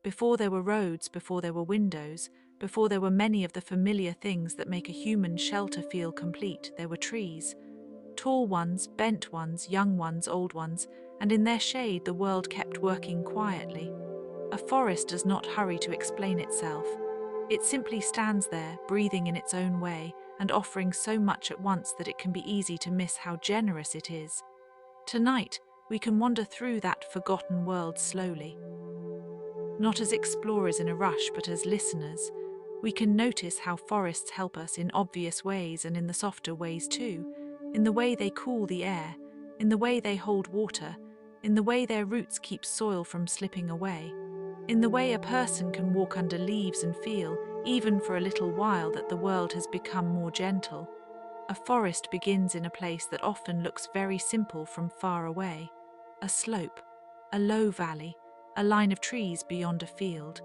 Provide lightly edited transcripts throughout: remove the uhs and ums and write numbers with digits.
Before there were roads, before there were windows, before there were many of the familiar things that make a human shelter feel complete, there were trees. Tall ones, bent ones, young ones, old ones, and in their shade the world kept working quietly. A forest does not hurry to explain itself. It simply stands there, breathing in its own way, and offering so much at once that it can be easy to miss how generous it is. Tonight, we can wander through that forgotten world slowly. Not as explorers in a rush, but as listeners. We can notice how forests help us in obvious ways and in the softer ways too, in the way they cool the air, in the way they hold water, in the way their roots keep soil from slipping away, in the way a person can walk under leaves and feel, even for a little while, that the world has become more gentle. A forest begins in a place that often looks very simple from far away. A slope, a low valley, a line of trees beyond a field.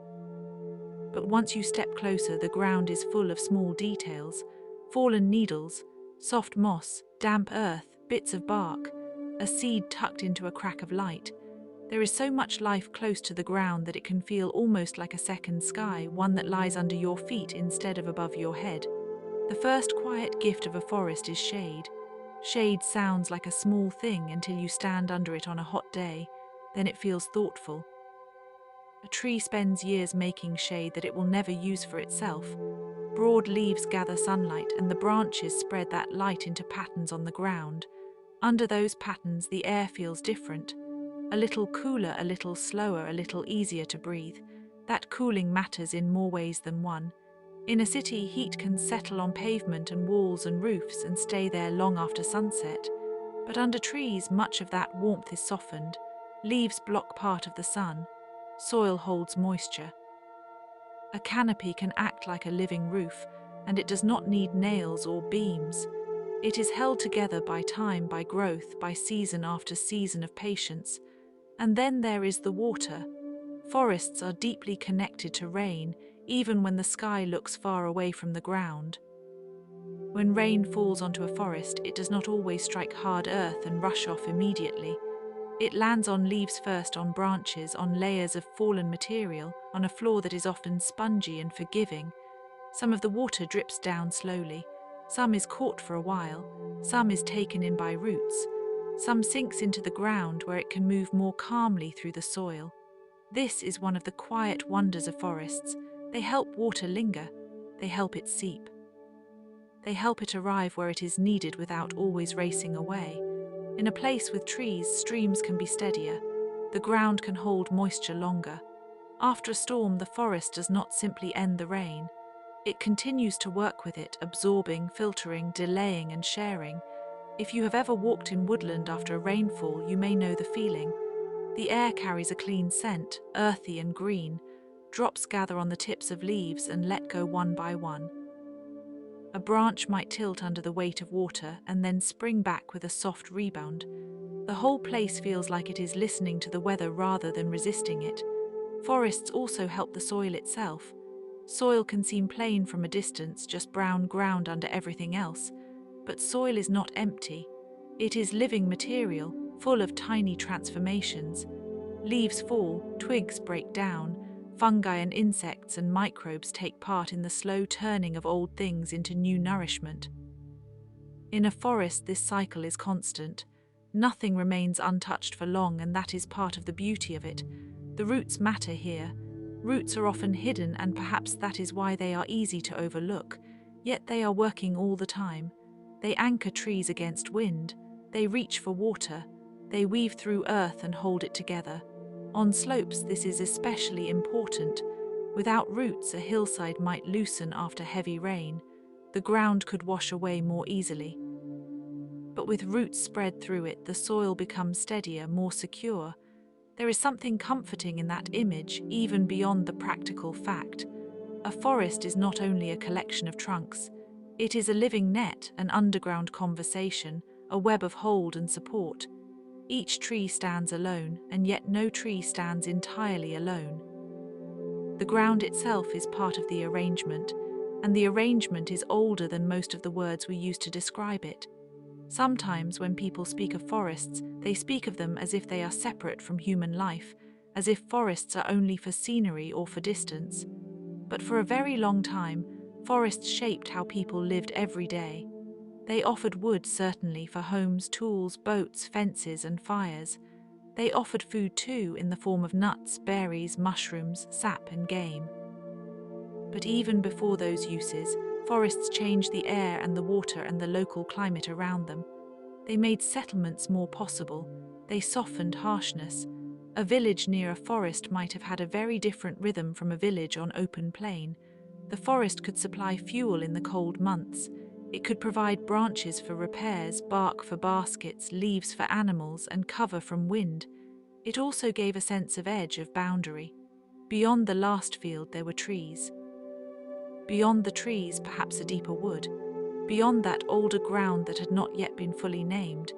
But once you step closer, the ground is full of small details: fallen needles, soft moss, damp earth, bits of bark, a seed tucked into a crack of light. There is so much life close to the ground that it can feel almost like a second sky, one that lies under your feet instead of above your head. The first quiet gift of a forest is shade. Shade sounds like a small thing until you stand under it on a hot day, then it feels thoughtful. A tree spends years making shade that it will never use for itself. Broad leaves gather sunlight, and the branches spread that light into patterns on the ground. Under those patterns, the air feels different. A little cooler, a little slower, a little easier to breathe. That cooling matters in more ways than one. In a city, heat can settle on pavement and walls and roofs and stay there long after sunset. But under trees, much of that warmth is softened. Leaves block part of the sun. Soil holds moisture. A canopy can act like a living roof, and it does not need nails or beams. It is held together by time, by growth, by season after season of patience. And then there is the water. Forests are deeply connected to rain, even when the sky looks far away from the ground. When rain falls onto a forest, it does not always strike hard earth and rush off immediately. It lands on leaves first, on branches, on layers of fallen material, on a floor that is often spongy and forgiving. Some of the water drips down slowly. Some is caught for a while. Some is taken in by roots. Some sinks into the ground where it can move more calmly through the soil. This is one of the quiet wonders of forests. They help water linger. They help it seep. They help it arrive where it is needed without always racing away. In a place with trees, streams can be steadier. The ground can hold moisture longer. After a storm, the forest does not simply end the rain. It continues to work with it, absorbing, filtering, delaying, and sharing. If you have ever walked in woodland after a rainfall, you may know the feeling. The air carries a clean scent, earthy and green. Drops gather on the tips of leaves and let go one by one. A branch might tilt under the weight of water and then spring back with a soft rebound. The whole place feels like it is listening to the weather rather than resisting it. Forests also help the soil itself. Soil can seem plain from a distance, just brown ground under everything else. But soil is not empty. It is living material, full of tiny transformations. Leaves fall, twigs break down, fungi and insects and microbes take part in the slow turning of old things into new nourishment. In a forest, this cycle is constant. Nothing remains untouched for long, and that is part of the beauty of it. The roots matter here. Roots are often hidden, and perhaps that is why they are easy to overlook. Yet they are working all the time. They anchor trees against wind. They reach for water. They weave through earth and hold it together. On slopes, this is especially important. Without roots, a hillside might loosen after heavy rain. The ground could wash away more easily. But with roots spread through it, the soil becomes steadier, more secure. There is something comforting in that image, even beyond the practical fact. A forest is not only a collection of trunks. It is a living net, an underground conversation, a web of hold and support. Each tree stands alone, and yet no tree stands entirely alone. The ground itself is part of the arrangement, and the arrangement is older than most of the words we use to describe it. Sometimes when people speak of forests, they speak of them as if they are separate from human life, as if forests are only for scenery or for distance. But for a very long time, forests shaped how people lived every day. They offered wood, certainly, for homes, tools, boats, fences, and fires. They offered food too, in the form of nuts, berries, mushrooms, sap, and game. But even before those uses, forests changed the air and the water and the local climate around them. They made settlements more possible. They softened harshness. A village near a forest might have had a very different rhythm from a village on open plain. The forest could supply fuel in the cold months. It could provide branches for repairs, bark for baskets, leaves for animals, and cover from wind. It also gave a sense of edge, of boundary. Beyond the last field there were trees. Beyond the trees, perhaps a deeper wood. Beyond that, older ground that had not yet been fully named.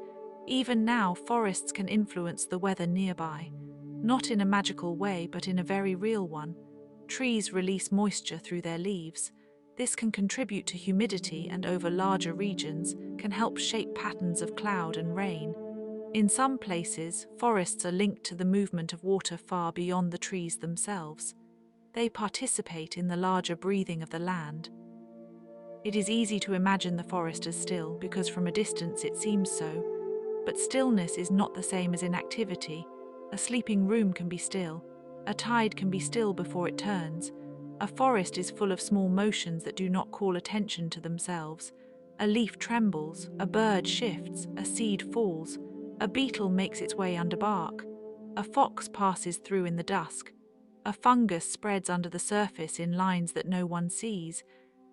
Even now, forests can influence the weather nearby. Not in a magical way, but in a very real one. Trees release moisture through their leaves. This can contribute to humidity and, over larger regions, can help shape patterns of cloud and rain. In some places, forests are linked to the movement of water far beyond the trees themselves. They participate in the larger breathing of the land. It is easy to imagine the forest as still because from a distance it seems so, but stillness is not the same as inactivity. A sleeping room can be still. A tide can be still before it turns. A forest is full of small motions that do not call attention to themselves. A leaf trembles, a bird shifts, a seed falls, a beetle makes its way under bark, a fox passes through in the dusk, a fungus spreads under the surface in lines that no one sees.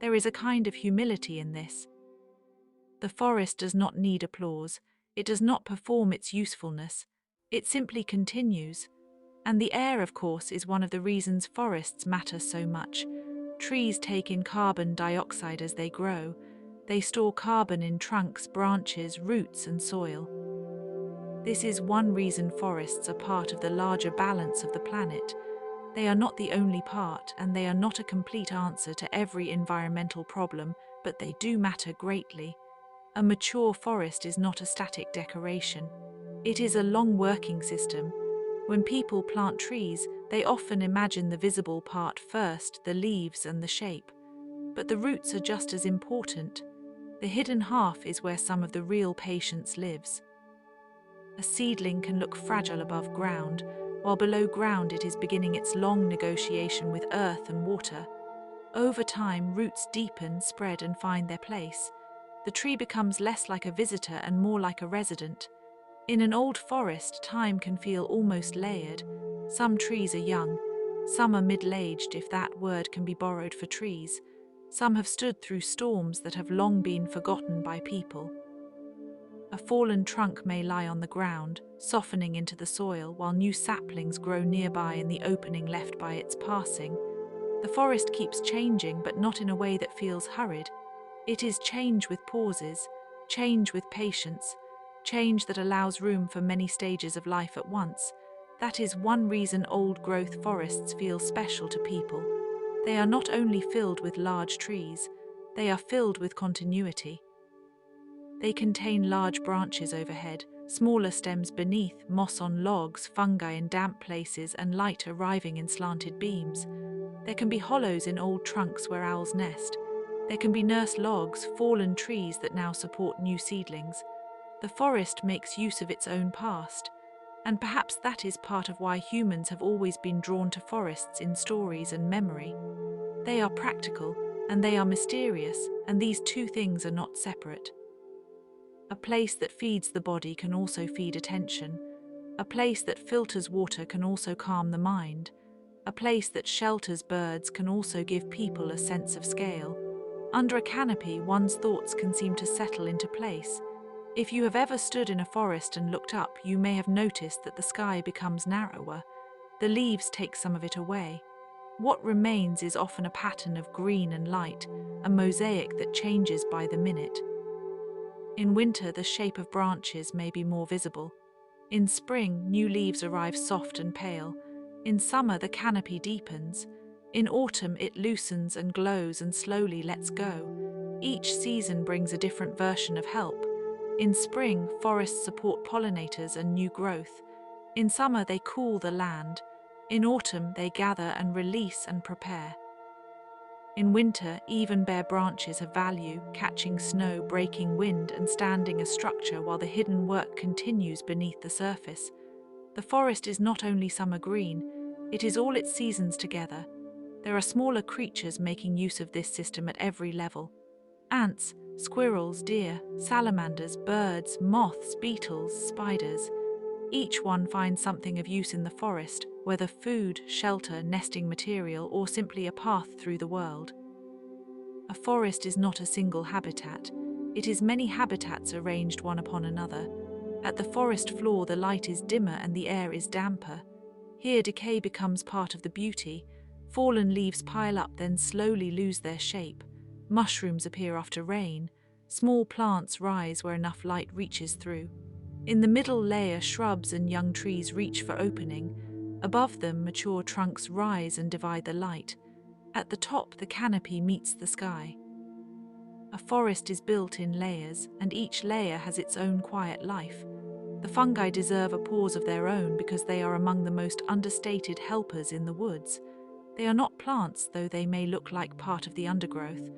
There is a kind of humility in this. The forest does not need applause. It does not perform its usefulness. It simply continues. And the air, of course, is one of the reasons forests matter so much. Trees take in carbon dioxide as they grow. They store carbon in trunks, branches, roots, and soil. This is one reason forests are part of the larger balance of the planet. They are not the only part, and they are not a complete answer to every environmental problem, but they do matter greatly. A mature forest is not a static decoration. It is a long working system. When people plant trees, they often imagine the visible part first, the leaves and the shape. But the roots are just as important. The hidden half is where some of the real patience lives. A seedling can look fragile above ground, while below ground it is beginning its long negotiation with earth and water. Over time, roots deepen, spread, and find their place. The tree becomes less like a visitor and more like a resident. In an old forest, time can feel almost layered. Some trees are young, some are middle-aged, if that word can be borrowed for trees. Some have stood through storms that have long been forgotten by people. A fallen trunk may lie on the ground, softening into the soil, while new saplings grow nearby in the opening left by its passing. The forest keeps changing, but not in a way that feels hurried. It is change with pauses, change with patience, change that allows room for many stages of life at once. That is one reason old-growth forests feel special to people. They are not only filled with large trees, they are filled with continuity. They contain large branches overhead, smaller stems beneath, moss on logs, fungi in damp places, and light arriving in slanted beams. There can be hollows in old trunks where owls nest. There can be nurse logs, fallen trees that now support new seedlings. The forest makes use of its own past, and perhaps that is part of why humans have always been drawn to forests in stories and memory. They are practical, and they are mysterious, and these two things are not separate. A place that feeds the body can also feed attention. A place that filters water can also calm the mind. A place that shelters birds can also give people a sense of scale. Under a canopy, one's thoughts can seem to settle into place. If you have ever stood in a forest and looked up, you may have noticed that the sky becomes narrower. The leaves take some of it away. What remains is often a pattern of green and light, a mosaic that changes by the minute. In winter, the shape of branches may be more visible. In spring, new leaves arrive soft and pale. In summer, the canopy deepens. In autumn, it loosens and glows and slowly lets go. Each season brings a different version of help. In spring, forests support pollinators and new growth. In summer, they cool the land. In autumn, they gather and release and prepare. In winter, even bare branches have value, catching snow, breaking wind, and standing as structure while the hidden work continues beneath the surface. The forest is not only summer green, it is all its seasons together. There are smaller creatures making use of this system at every level. Ants, squirrels, deer, salamanders, birds, moths, beetles, spiders. Each one finds something of use in the forest, whether food, shelter, nesting material, or simply a path through the world. A forest is not a single habitat. It is many habitats arranged one upon another. At the forest floor, the light is dimmer and the air is damper. Here, decay becomes part of the beauty. Fallen leaves pile up, then slowly lose their shape. Mushrooms appear after rain. Small plants rise where enough light reaches through. In the middle layer, shrubs and young trees reach for opening. Above them, mature trunks rise and divide the light. At the top, the canopy meets the sky. A forest is built in layers, and each layer has its own quiet life. The fungi deserve a pause of their own because they are among the most understated helpers in the woods. They are not plants, though they may look like part of the undergrowth.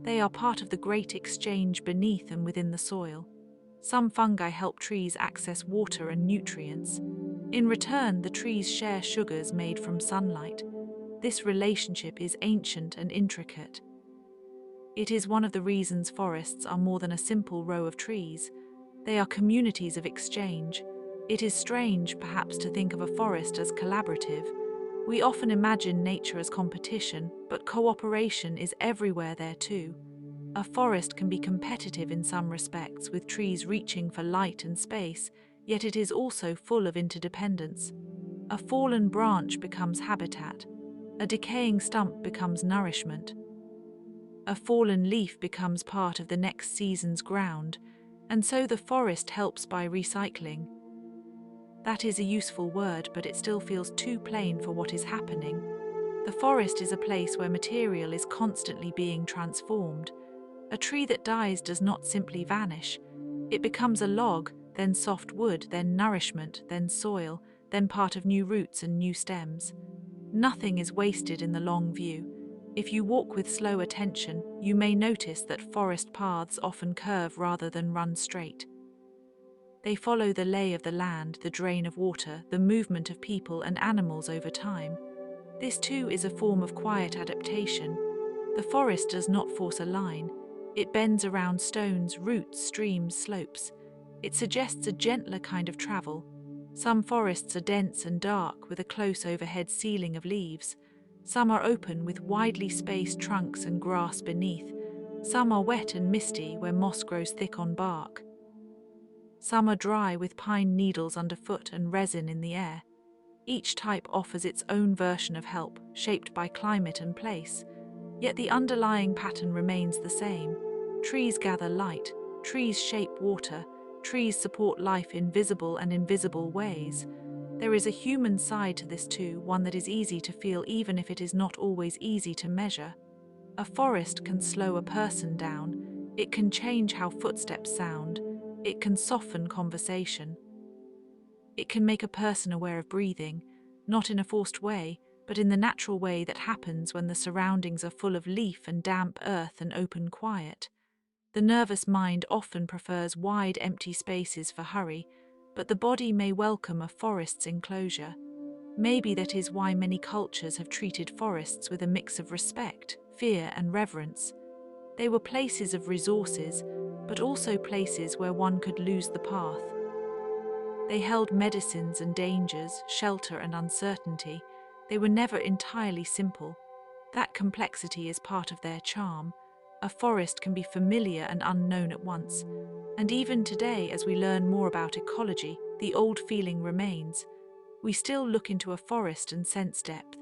They are part of the great exchange beneath and within the soil. Some fungi help trees access water and nutrients. In return, the trees share sugars made from sunlight. This relationship is ancient and intricate. It is one of the reasons forests are more than a simple row of trees. They are communities of exchange. It is strange, perhaps, to think of a forest as collaborative. We often imagine nature as competition, but cooperation is everywhere there too. A forest can be competitive in some respects, with trees reaching for light and space, yet it is also full of interdependence. A fallen branch becomes habitat. A decaying stump becomes nourishment. A fallen leaf becomes part of the next season's ground, and so the forest helps by recycling. That is a useful word, but it still feels too plain for what is happening. The forest is a place where material is constantly being transformed. A tree that dies does not simply vanish. It becomes a log, then soft wood, then nourishment, then soil, then part of new roots and new stems. Nothing is wasted in the long view. If you walk with slow attention, you may notice that forest paths often curve rather than run straight. They follow the lay of the land, the drain of water, the movement of people and animals over time. This too is a form of quiet adaptation. The forest does not force a line. It bends around stones, roots, streams, slopes. It suggests a gentler kind of travel. Some forests are dense and dark, with a close overhead ceiling of leaves. Some are open with widely spaced trunks and grass beneath. Some are wet and misty, where moss grows thick on bark. Some are dry with pine needles underfoot and resin in the air. Each type offers its own version of help, shaped by climate and place. Yet the underlying pattern remains the same. Trees gather light, trees shape water, trees support life in visible and invisible ways. There is a human side to this too, one that is easy to feel even if it is not always easy to measure. A forest can slow a person down. It can change how footsteps sound. It can soften conversation. It can make a person aware of breathing, not in a forced way, but in the natural way that happens when the surroundings are full of leaf and damp earth and open quiet. The nervous mind often prefers wide, empty spaces for hurry, but the body may welcome a forest's enclosure. Maybe that is why many cultures have treated forests with a mix of respect, fear, and reverence. They were places of resources, but also places where one could lose the path. They held medicines and dangers, shelter and uncertainty. They were never entirely simple. That complexity is part of their charm. A forest can be familiar and unknown at once. And even today, as we learn more about ecology, the old feeling remains. We still look into a forest and sense depth.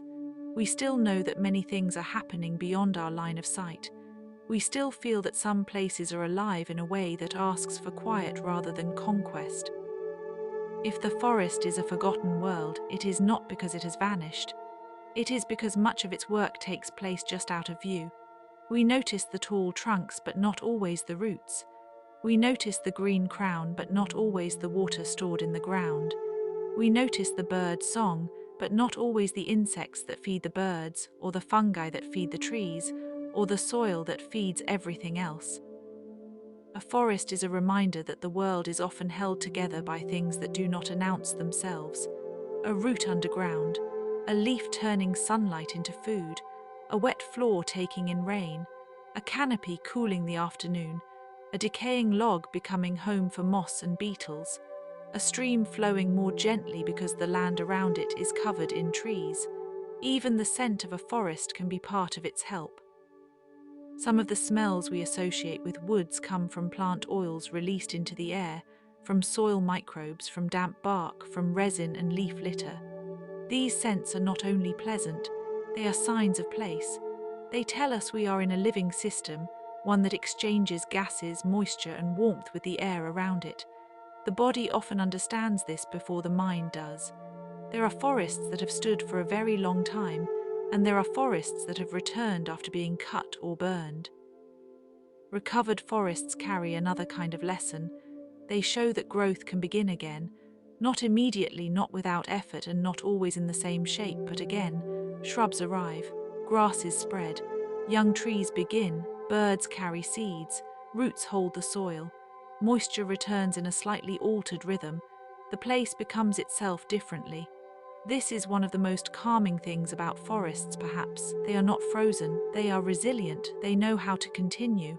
We still know that many things are happening beyond our line of sight. We still feel that some places are alive in a way that asks for quiet rather than conquest. If the forest is a forgotten world, it is not because it has vanished. It is because much of its work takes place just out of view. We notice the tall trunks, but not always the roots. We notice the green crown, but not always the water stored in the ground. We notice the bird's song, but not always the insects that feed the birds, or the fungi that feed the trees, or the soil that feeds everything else. A forest is a reminder that the world is often held together by things that do not announce themselves. A root underground, a leaf turning sunlight into food, a wet floor taking in rain, a canopy cooling the afternoon, a decaying log becoming home for moss and beetles, a stream flowing more gently because the land around it is covered in trees. Even the scent of a forest can be part of its help. Some of the smells we associate with woods come from plant oils released into the air, from soil microbes, from damp bark, from resin and leaf litter. These scents are not only pleasant, they are signs of place. They tell us we are in a living system, one that exchanges gases, moisture, and warmth with the air around it. The body often understands this before the mind does. There are forests that have stood for a very long time, and there are forests that have returned after being cut or burned. Recovered forests carry another kind of lesson. They show that growth can begin again, not immediately, not without effort, and not always in the same shape, but again. Shrubs arrive, grasses spread, young trees begin, birds carry seeds, roots hold the soil, moisture returns in a slightly altered rhythm, the place becomes itself differently. This is one of the most calming things about forests, perhaps. They are not frozen, they are resilient, they know how to continue.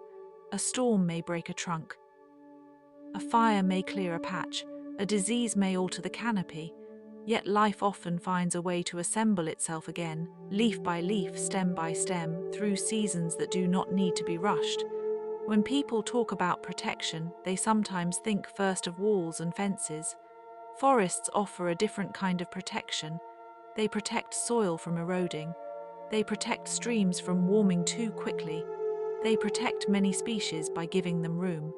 A storm may break a trunk. A fire may clear a patch, a disease may alter the canopy, yet life often finds a way to assemble itself again, leaf by leaf, stem by stem, through seasons that do not need to be rushed. When people talk about protection, they sometimes think first of walls and fences. Forests offer a different kind of protection. They protect soil from eroding. They protect streams from warming too quickly. They protect many species by giving them room.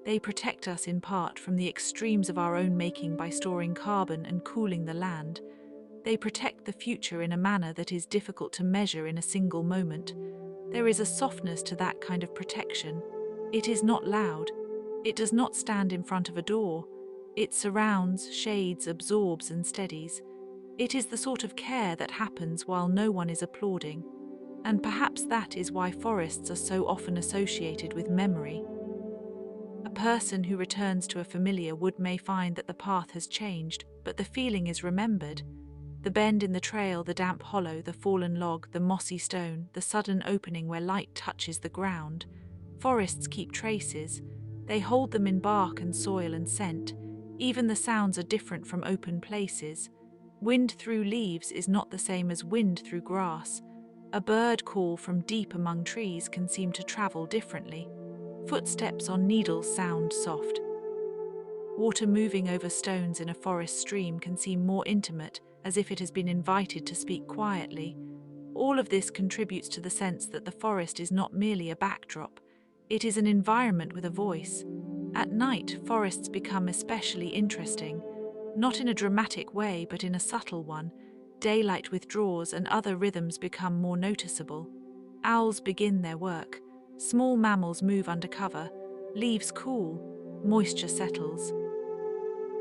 They protect us in part from the extremes of our own making by storing carbon and cooling the land. They protect the future in a manner that is difficult to measure in a single moment. There is a softness to that kind of protection. It is not loud. It does not stand in front of a door. It surrounds, shades, absorbs, and steadies. It is the sort of care that happens while no one is applauding. And perhaps that is why forests are so often associated with memory. A person who returns to a familiar wood may find that the path has changed, but the feeling is remembered. The bend in the trail, the damp hollow, the fallen log, the mossy stone, the sudden opening where light touches the ground. Forests keep traces. They hold them in bark and soil and scent. Even the sounds are different from open places. Wind through leaves is not the same as wind through grass. A bird call from deep among trees can seem to travel differently. Footsteps on needles sound soft. Water moving over stones in a forest stream can seem more intimate, as if it has been invited to speak quietly. All of this contributes to the sense that the forest is not merely a backdrop. It is an environment with a voice. At night, forests become especially interesting, not in a dramatic way, but in a subtle one. Daylight withdraws and other rhythms become more noticeable. Owls begin their work. Small mammals move under cover. Leaves cool. Moisture settles.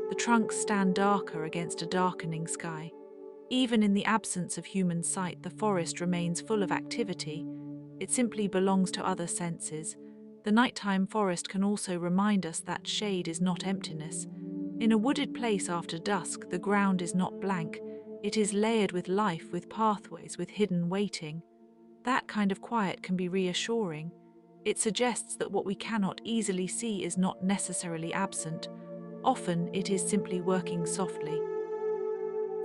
The trunks stand darker against a darkening sky. Even in the absence of human sight, the forest remains full of activity. It simply belongs to other senses. The nighttime forest can also remind us that shade is not emptiness. In a wooded place after dusk, the ground is not blank. It is layered with life, with pathways, with hidden waiting. That kind of quiet can be reassuring. It suggests that what we cannot easily see is not necessarily absent. Often it is simply working softly.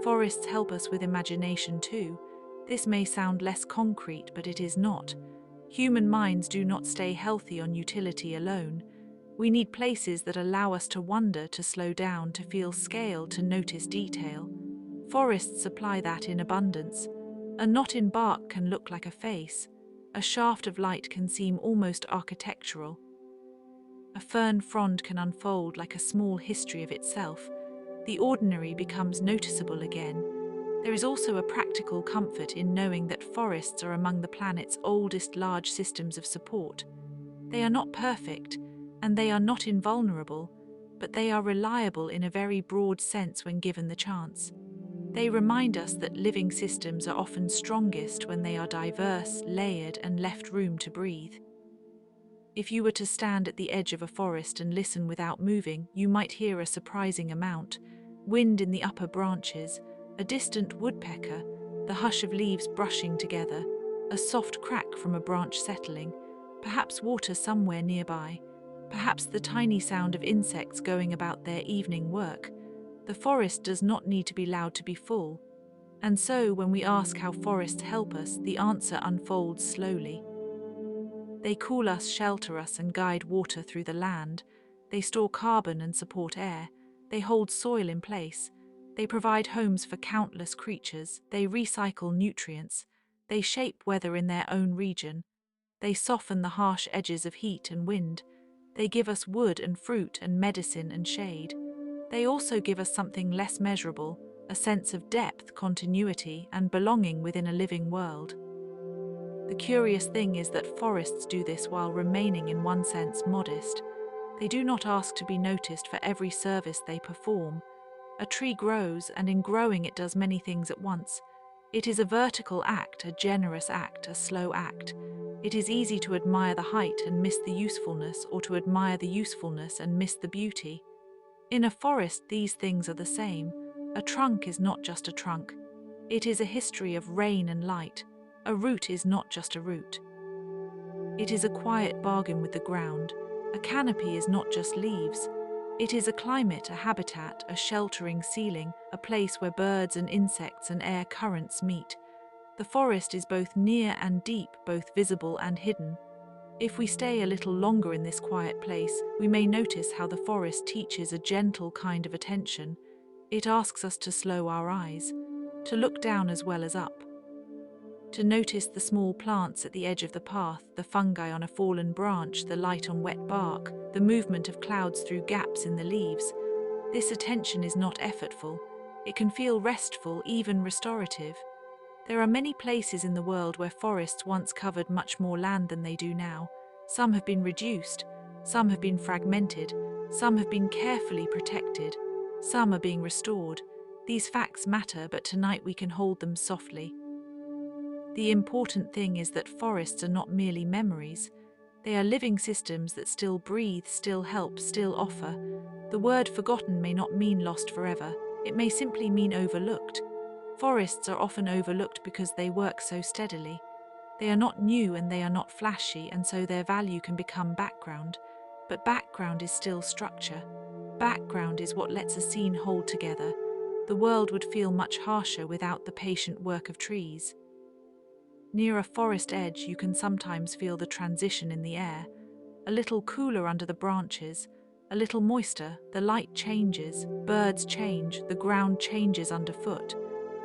Forests help us with imagination too. This may sound less concrete, but it is not. Human minds do not stay healthy on utility alone. We need places that allow us to wonder, to slow down, to feel scale, to notice detail. Forests supply that in abundance. A knot in bark can look like a face. A shaft of light can seem almost architectural. A fern frond can unfold like a small history of itself. The ordinary becomes noticeable again. There is also a practical comfort in knowing that forests are among the planet's oldest large systems of support. They are not perfect, and they are not invulnerable, but they are reliable in a very broad sense when given the chance. They remind us that living systems are often strongest when they are diverse, layered, and left room to breathe. If you were to stand at the edge of a forest and listen without moving, you might hear a surprising amount: wind in the upper branches, a distant woodpecker, the hush of leaves brushing together, a soft crack from a branch settling, perhaps water somewhere nearby, perhaps the tiny sound of insects going about their evening work. The forest does not need to be loud to be full. And so, when we ask how forests help us, the answer unfolds slowly. They cool us, shelter us, and guide water through the land. They store carbon and support air. They hold soil in place. They provide homes for countless creatures. They recycle nutrients. They shape weather in their own region. They soften the harsh edges of heat and wind. They give us wood and fruit and medicine and shade. They also give us something less measurable, a sense of depth, continuity, and belonging within a living world. The curious thing is that forests do this while remaining, in one sense, modest. They do not ask to be noticed for every service they perform. A tree grows, and in growing it does many things at once. It is a vertical act, a generous act, a slow act. It is easy to admire the height and miss the usefulness, or to admire the usefulness and miss the beauty. In a forest, these things are the same. A trunk is not just a trunk. It is a history of rain and light. A root is not just a root. It is a quiet bargain with the ground. A canopy is not just leaves. It is a climate, a habitat, a sheltering ceiling, a place where birds and insects and air currents meet. The forest is both near and deep, both visible and hidden. If we stay a little longer in this quiet place, we may notice how the forest teaches a gentle kind of attention. It asks us to slow our eyes, to look down as well as up, to notice the small plants at the edge of the path, the fungi on a fallen branch, the light on wet bark, the movement of clouds through gaps in the leaves. This attention is not effortful. It can feel restful, even restorative. There are many places in the world where forests once covered much more land than they do now. Some have been reduced, some have been fragmented, some have been carefully protected, some are being restored. These facts matter, but tonight we can hold them softly. The important thing is that forests are not merely memories. They are living systems that still breathe, still help, still offer. The word forgotten may not mean lost forever. It may simply mean overlooked. Forests are often overlooked because they work so steadily. They are not new and they are not flashy, and so their value can become background. But background is still structure. Background is what lets a scene hold together. The world would feel much harsher without the patient work of trees. Near a forest edge, you can sometimes feel the transition in the air. A little cooler under the branches, a little moister, the light changes, birds change, the ground changes underfoot.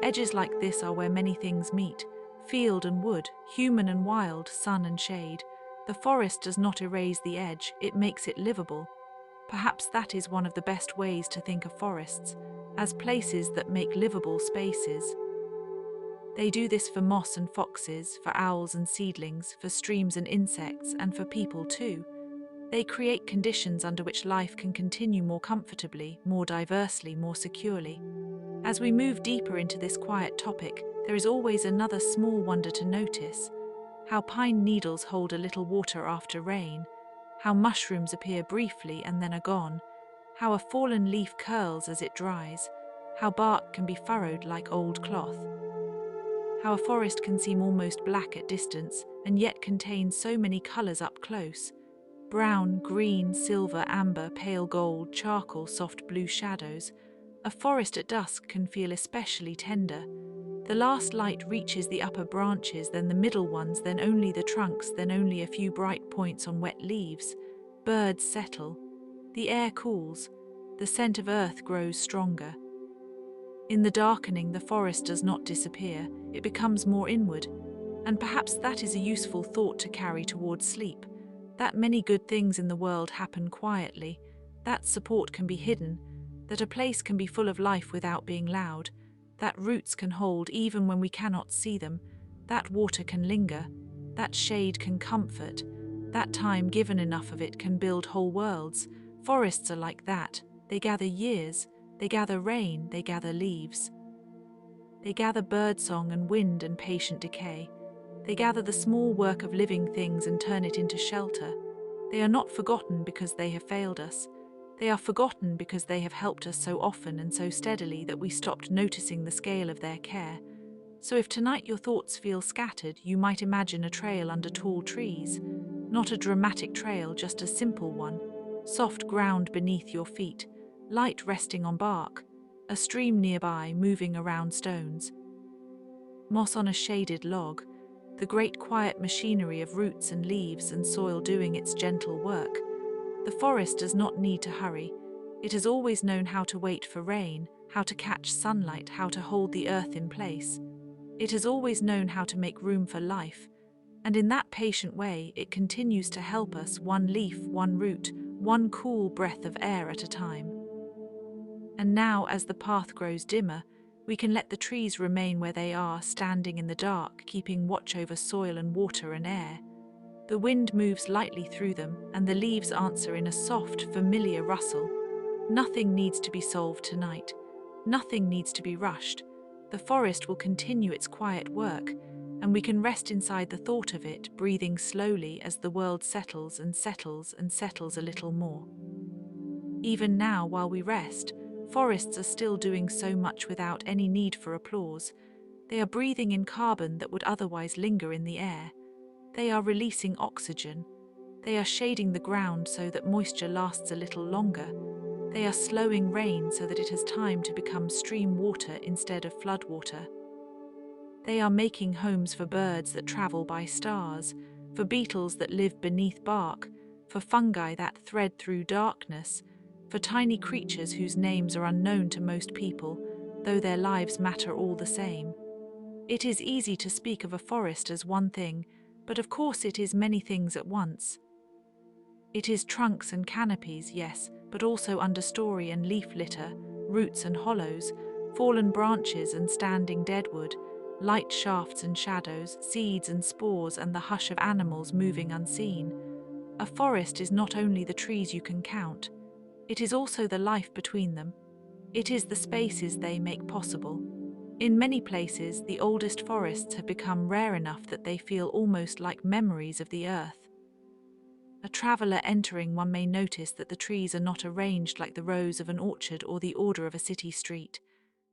Edges like this are where many things meet: field and wood, human and wild, sun and shade. The forest does not erase the edge, it makes it livable. Perhaps that is one of the best ways to think of forests, as places that make livable spaces. They do this for moss and foxes, for owls and seedlings, for streams and insects, and for people too. They create conditions under which life can continue more comfortably, more diversely, more securely. As we move deeper into this quiet topic, there is always another small wonder to notice: how pine needles hold a little water after rain, how mushrooms appear briefly and then are gone, how a fallen leaf curls as it dries, how bark can be furrowed like old cloth, how a forest can seem almost black at distance and yet contains so many colors up close: brown, green, silver, amber, pale gold, charcoal, soft blue shadows. A forest at dusk can feel especially tender. The last light reaches the upper branches, then the middle ones, then only the trunks, then only a few bright points on wet leaves. Birds settle. The air cools. The scent of earth grows stronger. In the darkening, the forest does not disappear. It becomes more inward. And perhaps that is a useful thought to carry towards sleep. That many good things in the world happen quietly. That support can be hidden. That a place can be full of life without being loud. That roots can hold even when we cannot see them. That water can linger. That shade can comfort. That time, given enough of it, can build whole worlds. Forests are like that. They gather years. They gather rain. They gather leaves. They gather birdsong and wind and patient decay. They gather the small work of living things and turn it into shelter. They are not forgotten because they have failed us. They are forgotten because they have helped us so often and so steadily that we stopped noticing the scale of their care. So if tonight your thoughts feel scattered, you might imagine a trail under tall trees. Not a dramatic trail, just a simple one. Soft ground beneath your feet, light resting on bark, a stream nearby moving around stones. Moss on a shaded log, the great quiet machinery of roots and leaves and soil doing its gentle work. The forest does not need to hurry. It has always known how to wait for rain, how to catch sunlight, how to hold the earth in place. It has always known how to make room for life, and in that patient way it continues to help us, one leaf, one root, one cool breath of air at a time. And now, as the path grows dimmer, we can let the trees remain where they are, standing in the dark, keeping watch over soil and water and air. The wind moves lightly through them, and the leaves answer in a soft, familiar rustle. Nothing needs to be solved tonight. Nothing needs to be rushed. The forest will continue its quiet work, and we can rest inside the thought of it, breathing slowly as the world settles and settles and settles a little more. Even now, while we rest, forests are still doing so much without any need for applause. They are breathing in carbon that would otherwise linger in the air. They are releasing oxygen. They are shading the ground so that moisture lasts a little longer. They are slowing rain so that it has time to become stream water instead of flood water. They are making homes for birds that travel by stars, for beetles that live beneath bark, for fungi that thread through darkness, for tiny creatures whose names are unknown to most people, though their lives matter all the same. It is easy to speak of a forest as one thing, but of course it is many things at once. It is trunks and canopies, yes, but also understory and leaf litter, roots and hollows, fallen branches and standing deadwood, light shafts and shadows, seeds and spores, and the hush of animals moving unseen. A forest is not only the trees you can count, it is also the life between them. It is the spaces they make possible. In many places, the oldest forests have become rare enough that they feel almost like memories of the earth. A traveller entering one may notice that the trees are not arranged like the rows of an orchard or the order of a city street.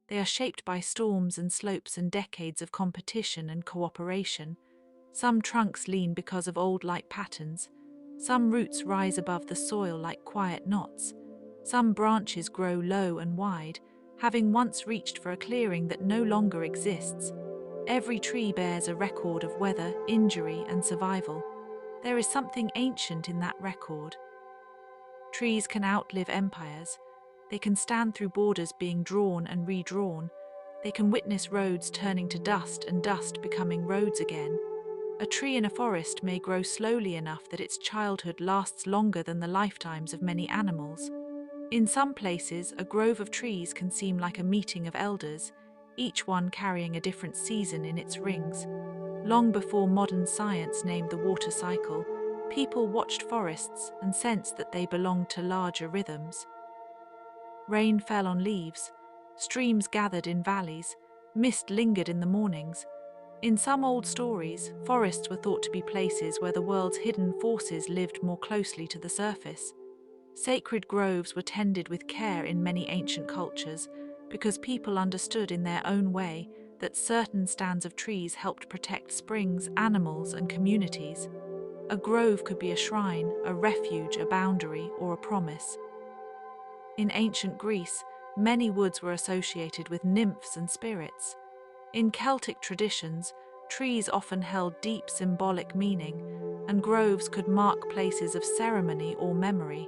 They are shaped by storms and slopes and decades of competition and cooperation. Some trunks lean because of old light patterns. Some roots rise above the soil like quiet knots. Some branches grow low and wide, having once reached for a clearing that no longer exists. Every tree bears a record of weather, injury, and survival. There is something ancient in that record. Trees can outlive empires. They can stand through borders being drawn and redrawn. They can witness roads turning to dust and dust becoming roads again. A tree in a forest may grow slowly enough that its childhood lasts longer than the lifetimes of many animals. In some places, a grove of trees can seem like a meeting of elders, each one carrying a different season in its rings. Long before modern science named the water cycle, people watched forests and sensed that they belonged to larger rhythms. Rain fell on leaves, streams gathered in valleys, mist lingered in the mornings. In some old stories, forests were thought to be places where the world's hidden forces lived more closely to the surface. Sacred groves were tended with care in many ancient cultures because people understood in their own way that certain stands of trees helped protect springs, animals, and communities. A grove could be a shrine, a refuge, a boundary, or a promise. In ancient Greece, many woods were associated with nymphs and spirits. In Celtic traditions, trees often held deep symbolic meaning, and groves could mark places of ceremony or memory.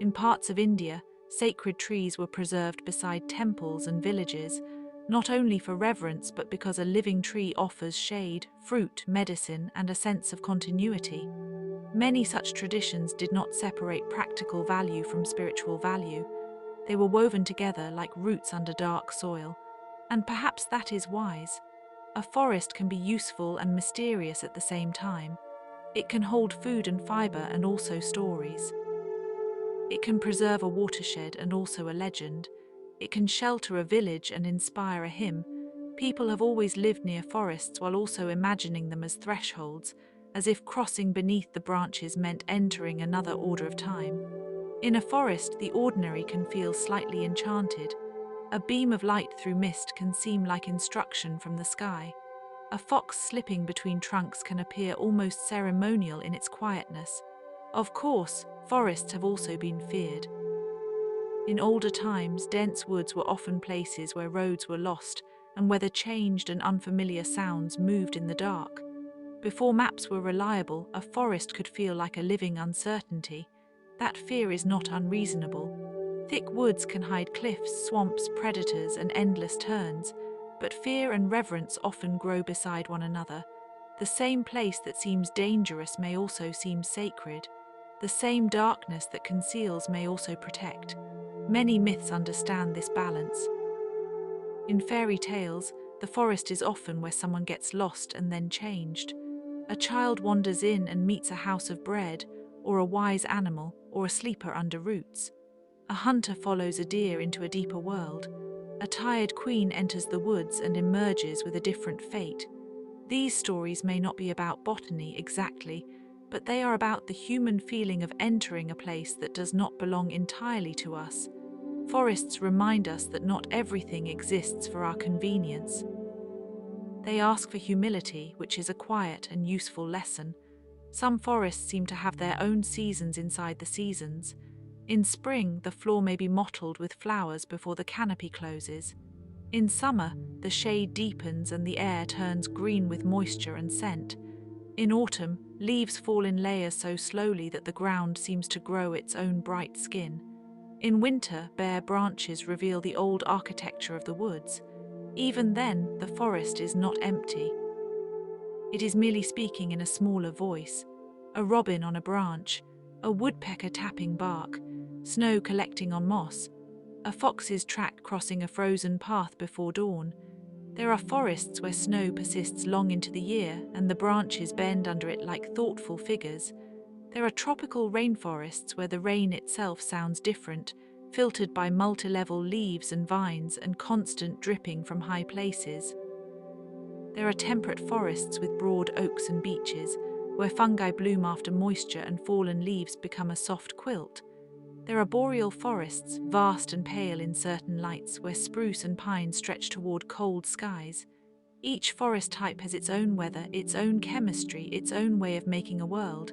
In parts of India, sacred trees were preserved beside temples and villages, not only for reverence but because a living tree offers shade, fruit, medicine, and a sense of continuity. Many such traditions did not separate practical value from spiritual value. They were woven together like roots under dark soil, and perhaps that is wise. A forest can be useful and mysterious at the same time. It can hold food and fiber and also stories. It can preserve a watershed and also a legend. It can shelter a village and inspire a hymn, People have always lived near forests while also imagining them as thresholds, as if crossing beneath the branches meant entering another order of time. In a forest, the ordinary can feel slightly enchanted. A beam of light through mist can seem like instruction from the sky. A fox slipping between trunks can appear almost ceremonial in its quietness. Of course, forests have also been feared. In older times, dense woods were often places where roads were lost and where the changed and unfamiliar sounds moved in the dark. Before maps were reliable, a forest could feel like a living uncertainty. That fear is not unreasonable. Thick woods can hide cliffs, swamps, predators, and endless turns, but fear and reverence often grow beside one another. The same place that seems dangerous may also seem sacred. The same darkness that conceals may also protect. Many myths understand this balance. In fairy tales, the forest is often where someone gets lost and then changed. A child wanders in and meets a house of bread, or a wise animal, or a sleeper under roots. A hunter follows a deer into a deeper world. A tired queen enters the woods and emerges with a different fate. These stories may not be about botany exactly, but they are about the human feeling of entering a place that does not belong entirely to us. Forests remind us that not everything exists for our convenience. They ask for humility, which is a quiet and useful lesson. Some forests seem to have their own seasons inside the seasons. In spring, the floor may be mottled with flowers before the canopy closes. In summer, the shade deepens and the air turns green with moisture and scent. In autumn, leaves fall in layers so slowly that the ground seems to grow its own bright skin. In winter, bare branches reveal the old architecture of the woods. Even then, the forest is not empty. It is merely speaking in a smaller voice. A robin on a branch, a woodpecker tapping bark, snow collecting on moss, a fox's track crossing a frozen path before dawn. There are forests where snow persists long into the year and the branches bend under it like thoughtful figures. There are tropical rainforests where the rain itself sounds different, filtered by multi-level leaves and vines and constant dripping from high places. There are temperate forests with broad oaks and beeches, where fungi bloom after moisture and fallen leaves become a soft quilt. There are boreal forests, vast and pale in certain lights, where spruce and pine stretch toward cold skies. Each forest type has its own weather, its own chemistry, its own way of making a world.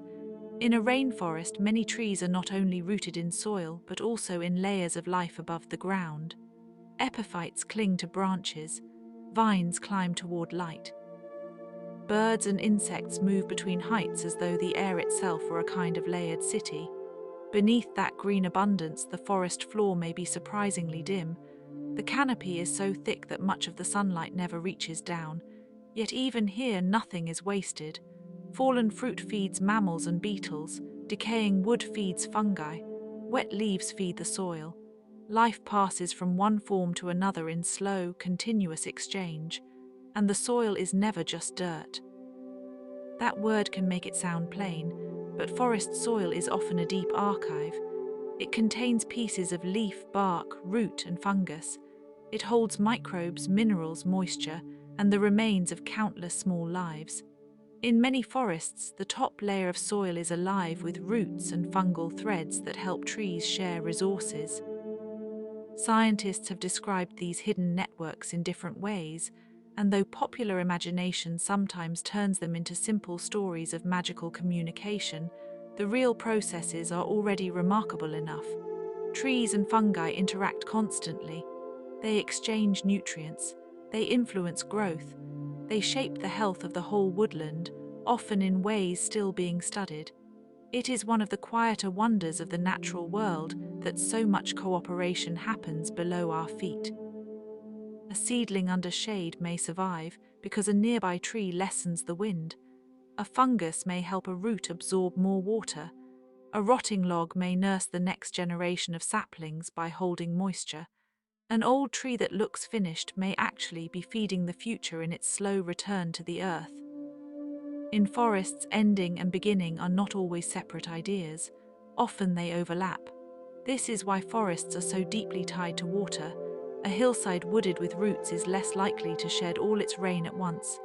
In a rainforest, many trees are not only rooted in soil, but also in layers of life above the ground. Epiphytes cling to branches. Vines climb toward light. Birds and insects move between heights as though the air itself were a kind of layered city. Beneath that green abundance, the forest floor may be surprisingly dim. The canopy is so thick that much of the sunlight never reaches down. Yet even here, nothing is wasted. Fallen fruit feeds mammals and beetles. Decaying wood feeds fungi. Wet leaves feed the soil. Life passes from one form to another in slow, continuous exchange. And the soil is never just dirt. That word can make it sound plain, but forest soil is often a deep archive. It contains pieces of leaf, bark, root, and fungus. It holds microbes, minerals, moisture, and the remains of countless small lives. In many forests, the top layer of soil is alive with roots and fungal threads that help trees share resources. Scientists have described these hidden networks in different ways, and though popular imagination sometimes turns them into simple stories of magical communication, the real processes are already remarkable enough. Trees and fungi interact constantly. They exchange nutrients. They influence growth. They shape the health of the whole woodland, often in ways still being studied. It is one of the quieter wonders of the natural world that so much cooperation happens below our feet. A seedling under shade may survive because a nearby tree lessens the wind. A fungus may help a root absorb more water. A rotting log may nurse the next generation of saplings by holding moisture. An old tree that looks finished may actually be feeding the future in its slow return to the earth. In forests, ending and beginning are not always separate ideas. Often they overlap. This is why forests are so deeply tied to water. A hillside wooded with roots is less likely to shed all its rain at once.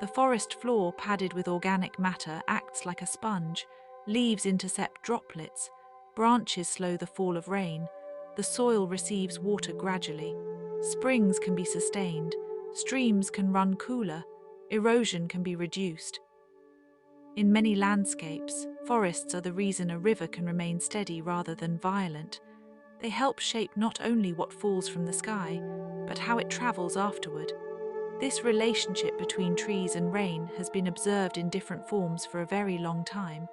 The forest floor, padded with organic matter, acts like a sponge. Leaves intercept droplets. Branches slow the fall of rain. The soil receives water gradually. Springs can be sustained. Streams can run cooler. Erosion can be reduced. In many landscapes, forests are the reason a river can remain steady rather than violent. They help shape not only what falls from the sky, but how it travels afterward. This relationship between trees and rain has been observed in different forms for a very long time.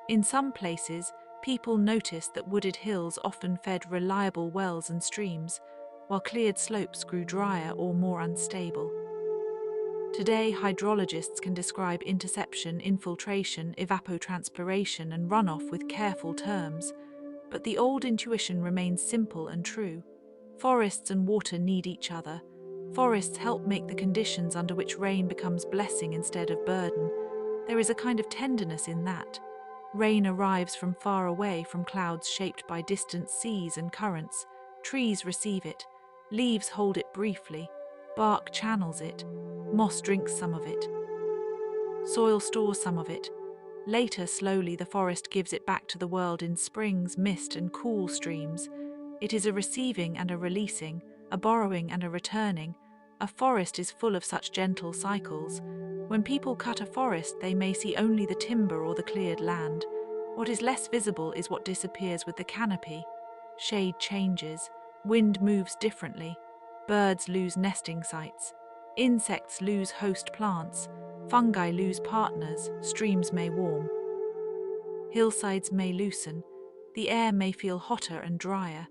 In some places, people noticed that wooded hills often fed reliable wells and streams, while cleared slopes grew drier or more unstable. Today, hydrologists can describe interception, infiltration, evapotranspiration, and runoff with careful terms, but the old intuition remains simple and true. Forests and water need each other. Forests help make the conditions under which rain becomes blessing instead of burden. There is a kind of tenderness in that. Rain arrives from far away, from clouds shaped by distant seas and currents. Trees receive it. Leaves hold it briefly. Bark channels it. Moss drinks some of it. Soil stores some of it. Later, slowly, the forest gives it back to the world in springs, mist, and cool streams. It is a receiving and a releasing, a borrowing and a returning. A forest is full of such gentle cycles. When people cut a forest, they may see only the timber or the cleared land. What is less visible is what disappears with the canopy. Shade changes. Wind moves differently. Birds lose nesting sites. Insects lose host plants. Fungi lose partners. Streams may warm. Hillsides may loosen. The air may feel hotter and drier.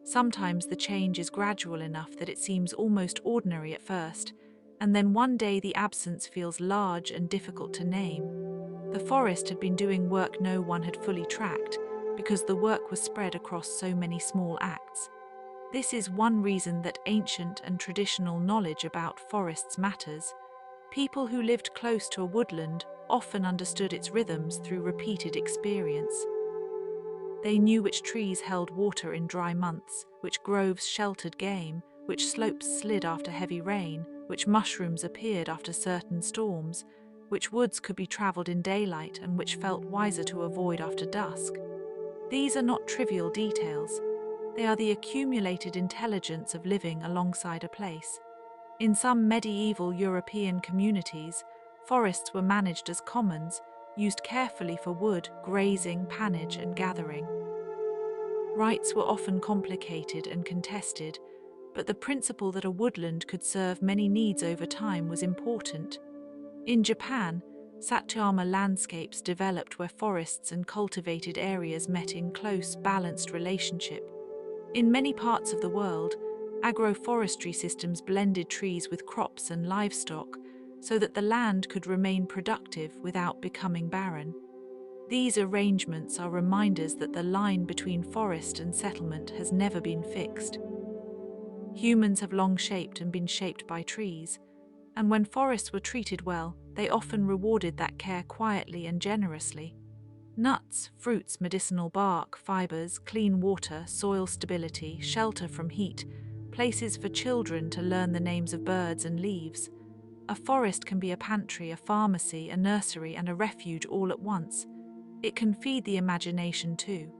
Sometimes the change is gradual enough that it seems almost ordinary at first, and then one day the absence feels large and difficult to name. The forest had been doing work no one had fully tracked, because the work was spread across so many small acts. This is one reason that ancient and traditional knowledge about forests matters. People who lived close to a woodland often understood its rhythms through repeated experience. They knew which trees held water in dry months, which groves sheltered game, which slopes slid after heavy rain, which mushrooms appeared after certain storms, which woods could be traveled in daylight and which felt wiser to avoid after dusk. These are not trivial details. They are the accumulated intelligence of living alongside a place. In some medieval European communities, forests were managed as commons, used carefully for wood, grazing, pannage, and gathering. Rights were often complicated and contested, but the principle that a woodland could serve many needs over time was important. In Japan, Satyama landscapes developed where forests and cultivated areas met in close, balanced relationship. In many parts of the world, agroforestry systems blended trees with crops and livestock so that the land could remain productive without becoming barren. These arrangements are reminders that the line between forest and settlement has never been fixed. Humans have long shaped and been shaped by trees, and when forests were treated well, they often rewarded that care quietly and generously. Nuts, fruits, medicinal bark, fibers, clean water, soil stability, shelter from heat, places for children to learn the names of birds and leaves. A forest can be a pantry, a pharmacy, a nursery, and a refuge all at once. It can feed the imagination too.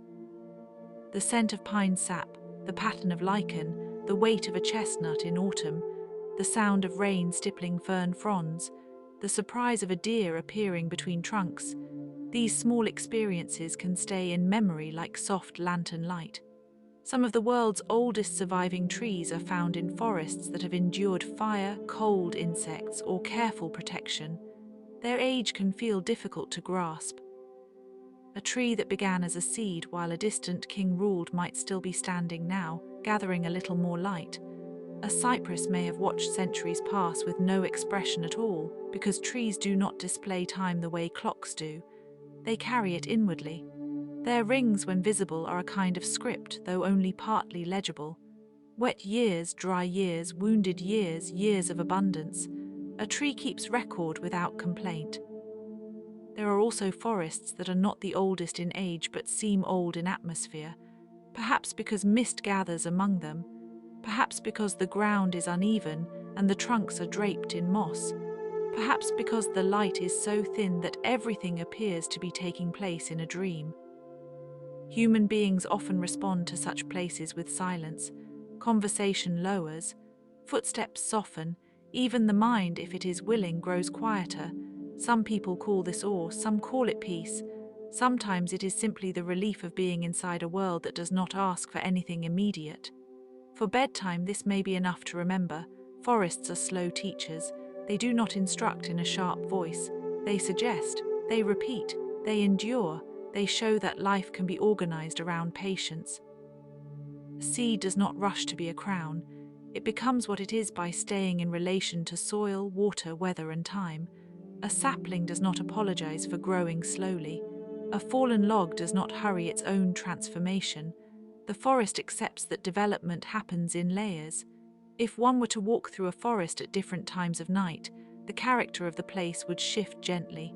The scent of pine sap, the pattern of lichen, the weight of a chestnut in autumn, the sound of rain stippling fern fronds, the surprise of a deer appearing between trunks. These small experiences can stay in memory like soft lantern light. Some of the world's oldest surviving trees are found in forests that have endured fire, cold, insects, or careful protection. Their age can feel difficult to grasp. A tree that began as a seed while a distant king ruled might still be standing now, gathering a little more light. A cypress may have watched centuries pass with no expression at all, because trees do not display time the way clocks do. They carry it inwardly. Their rings, when visible, are a kind of script, though only partly legible. Wet years, dry years, wounded years, years of abundance. A tree keeps record without complaint. There are also forests that are not the oldest in age but seem old in atmosphere, perhaps because mist gathers among them. Perhaps because the ground is uneven and the trunks are draped in moss. Perhaps because the light is so thin that everything appears to be taking place in a dream. Human beings often respond to such places with silence. Conversation lowers, footsteps soften, even the mind, if it is willing, grows quieter. Some people call this awe, some call it peace. Sometimes it is simply the relief of being inside a world that does not ask for anything immediate. For bedtime, this may be enough to remember. Forests are slow teachers. They do not instruct in a sharp voice. They suggest, they repeat, they endure. They show that life can be organized around patience. A seed does not rush to be a crown. It becomes what it is by staying in relation to soil, water, weather, and time. A sapling does not apologize for growing slowly. A fallen log does not hurry its own transformation. The forest accepts that development happens in layers. If one were to walk through a forest at different times of night, the character of the place would shift gently.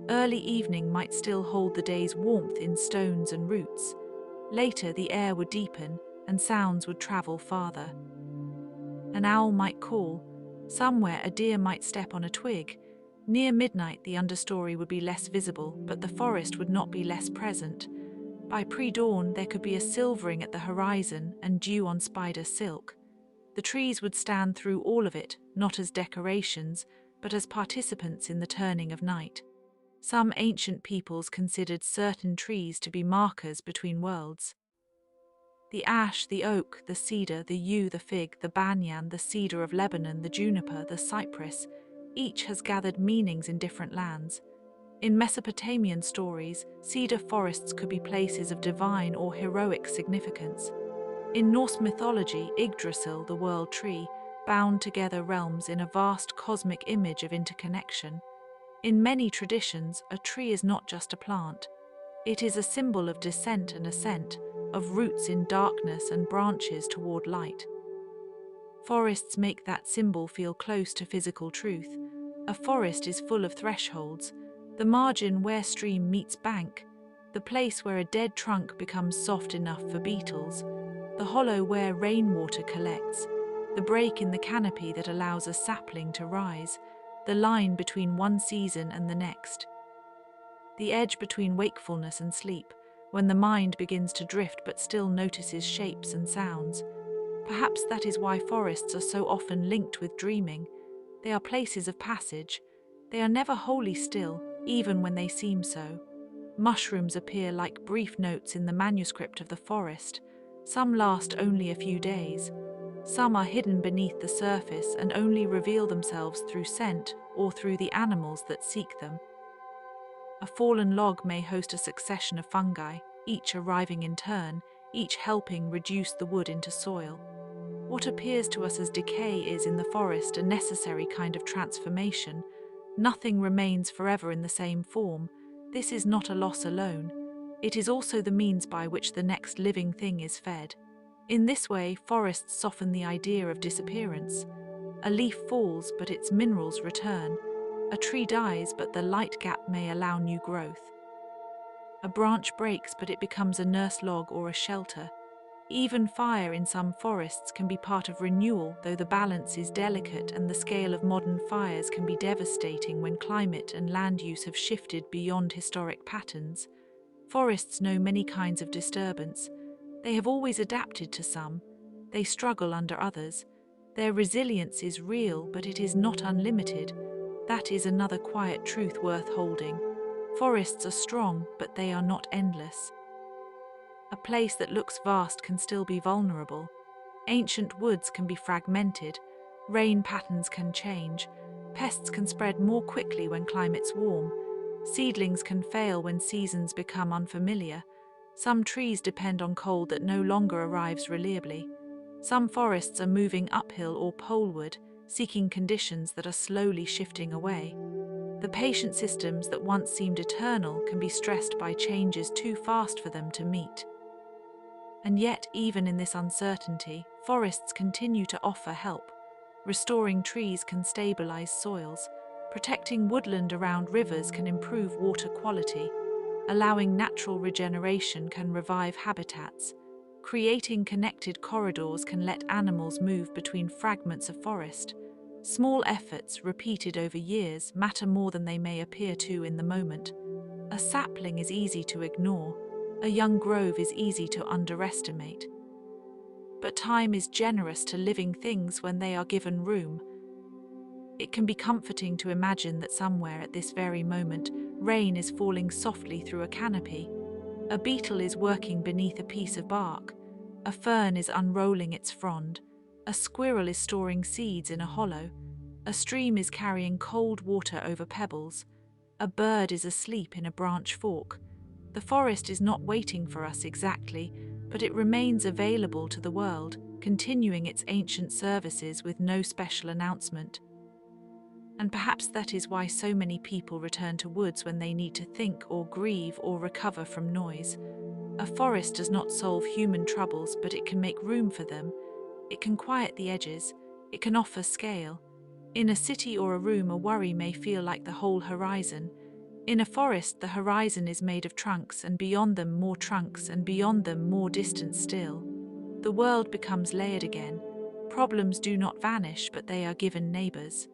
Early evening might still hold the day's warmth in stones and roots. Later, the air would deepen and sounds would travel farther. An owl might call. Somewhere, a deer might step on a twig. Near midnight, the understory would be less visible, but the forest would not be less present. By pre-dawn, there could be a silvering at the horizon and dew on spider silk. The trees would stand through all of it, not as decorations, but as participants in the turning of night. Some ancient peoples considered certain trees to be markers between worlds. The ash, the oak, the cedar, the yew, the fig, the banyan, the cedar of Lebanon, the juniper, the cypress, each has gathered meanings in different lands. In Mesopotamian stories, cedar forests could be places of divine or heroic significance. In Norse mythology, Yggdrasil, the world tree, bound together realms in a vast cosmic image of interconnection. In many traditions, a tree is not just a plant. It is a symbol of descent and ascent, of roots in darkness and branches toward light. Forests make that symbol feel close to physical truth. A forest is full of thresholds, the margin where stream meets bank, the place where a dead trunk becomes soft enough for beetles, the hollow where rainwater collects, the break in the canopy that allows a sapling to rise, the line between one season and the next. The edge between wakefulness and sleep, when the mind begins to drift but still notices shapes and sounds. Perhaps that is why forests are so often linked with dreaming. They are places of passage. They are never wholly still, even when they seem so. Mushrooms appear like brief notes in the manuscript of the forest. Some last only a few days. Some are hidden beneath the surface and only reveal themselves through scent or through the animals that seek them. A fallen log may host a succession of fungi, each arriving in turn, each helping reduce the wood into soil. What appears to us as decay is, in the forest, a necessary kind of transformation. Nothing remains forever in the same form. This is not a loss alone. It is also the means by which the next living thing is fed. In this way, forests soften the idea of disappearance. A leaf falls, but its minerals return. A tree dies, but the light gap may allow new growth. A branch breaks, but it becomes a nurse log or a shelter. Even fire in some forests can be part of renewal, though the balance is delicate and the scale of modern fires can be devastating when climate and land use have shifted beyond historic patterns. Forests know many kinds of disturbance. They have always adapted to some. They struggle under others. Their resilience is real, but it is not unlimited. That is another quiet truth worth holding. Forests are strong, but they are not endless. A place that looks vast can still be vulnerable. Ancient woods can be fragmented. Rain patterns can change. Pests can spread more quickly when climates warm. Seedlings can fail when seasons become unfamiliar. Some trees depend on cold that no longer arrives reliably. Some forests are moving uphill or poleward, seeking conditions that are slowly shifting away. The patient systems that once seemed eternal can be stressed by changes too fast for them to meet. And yet, even in this uncertainty, forests continue to offer help. Restoring trees can stabilize soils. Protecting woodland around rivers can improve water quality. Allowing natural regeneration can revive habitats. Creating connected corridors can let animals move between fragments of forest. Small efforts, repeated over years, matter more than they may appear to in the moment. A sapling is easy to ignore, a young grove is easy to underestimate. But time is generous to living things when they are given room. It can be comforting to imagine that somewhere at this very moment, rain is falling softly through a canopy. A beetle is working beneath a piece of bark. A fern is unrolling its frond. A squirrel is storing seeds in a hollow. A stream is carrying cold water over pebbles. A bird is asleep in a branch fork. The forest is not waiting for us exactly, but it remains available to the world, continuing its ancient services with no special announcement. And perhaps that is why so many people return to woods when they need to think or grieve or recover from noise. A forest does not solve human troubles, but it can make room for them. It can quiet the edges. It can offer scale. In a city or a room, a worry may feel like the whole horizon. In a forest, the horizon is made of trunks, and beyond them more trunks, and beyond them more distance still. The world becomes layered again. Problems do not vanish, but they are given neighbors.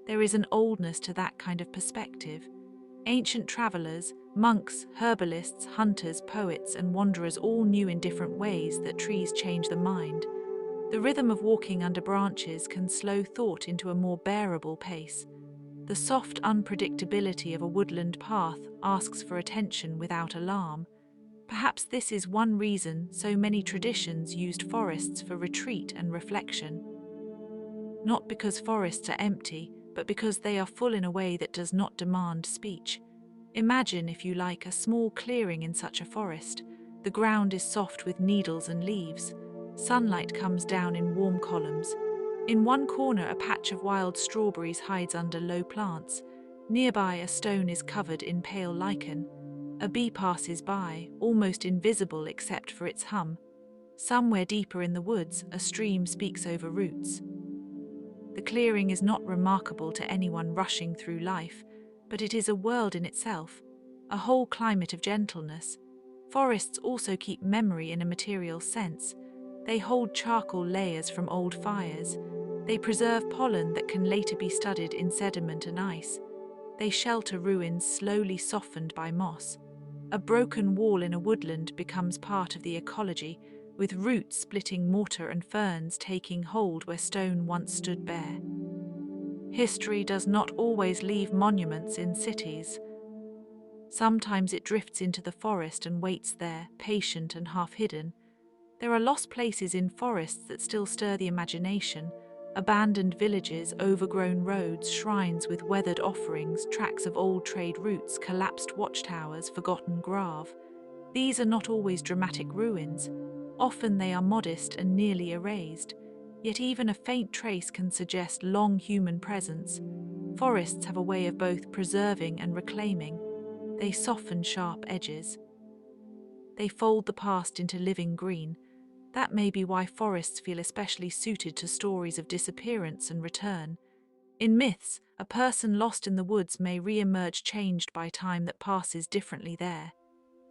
There is an oldness to that kind of perspective. Ancient travelers, monks, herbalists, hunters, poets, and wanderers all knew in different ways that trees change the mind. The rhythm of walking under branches can slow thought into a more bearable pace. The soft unpredictability of a woodland path asks for attention without alarm. Perhaps this is one reason so many traditions used forests for retreat and reflection. Not because forests are empty, but because they are full in a way that does not demand speech. Imagine, if you like, a small clearing in such a forest. The ground is soft with needles and leaves. Sunlight comes down in warm columns. In one corner, a patch of wild strawberries hides under low plants. Nearby, a stone is covered in pale lichen. A bee passes by, almost invisible except for its hum. Somewhere deeper in the woods, a stream speaks over roots. The clearing is not remarkable to anyone rushing through life, but it is a world in itself, a whole climate of gentleness. Forests also keep memory in a material sense. They hold charcoal layers from old fires. They preserve pollen that can later be studied in sediment and ice. They shelter ruins slowly softened by moss. A broken wall in a woodland becomes part of the ecology, with roots splitting mortar and ferns taking hold where stone once stood bare. History does not always leave monuments in cities. Sometimes it drifts into the forest and waits there, patient and half-hidden. There are lost places in forests that still stir the imagination: abandoned villages, overgrown roads, shrines with weathered offerings, tracks of old trade routes, collapsed watchtowers, forgotten grave. These are not always dramatic ruins. Often they are modest and nearly erased. Yet even a faint trace can suggest long human presence. Forests have a way of both preserving and reclaiming. They soften sharp edges. They fold the past into living green. That may be why forests feel especially suited to stories of disappearance and return. In myths, a person lost in the woods may re-emerge changed by time that passes differently there.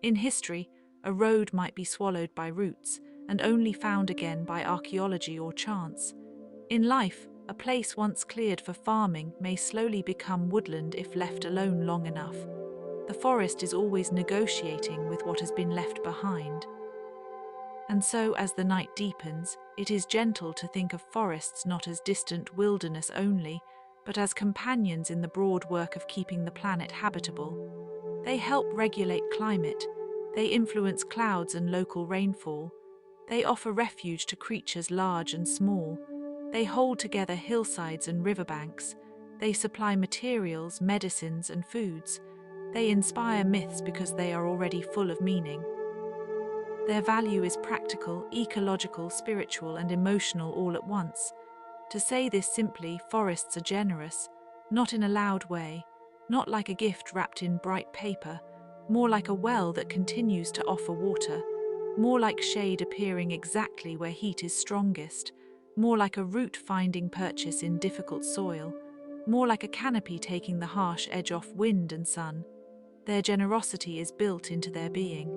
In history, a road might be swallowed by roots and only found again by archaeology or chance. In life, a place once cleared for farming may slowly become woodland if left alone long enough. The forest is always negotiating with what has been left behind. And so, as the night deepens, it is gentle to think of forests not as distant wilderness only, but as companions in the broad work of keeping the planet habitable. They help regulate climate. They influence clouds and local rainfall. They offer refuge to creatures large and small. They hold together hillsides and riverbanks. They supply materials, medicines, and foods. They inspire myths because they are already full of meaning. Their value is practical, ecological, spiritual, and emotional all at once. To say this simply, forests are generous, not in a loud way, not like a gift wrapped in bright paper, more like a well that continues to offer water, more like shade appearing exactly where heat is strongest, more like a root finding purchase in difficult soil, more like a canopy taking the harsh edge off wind and sun. Their generosity is built into their being.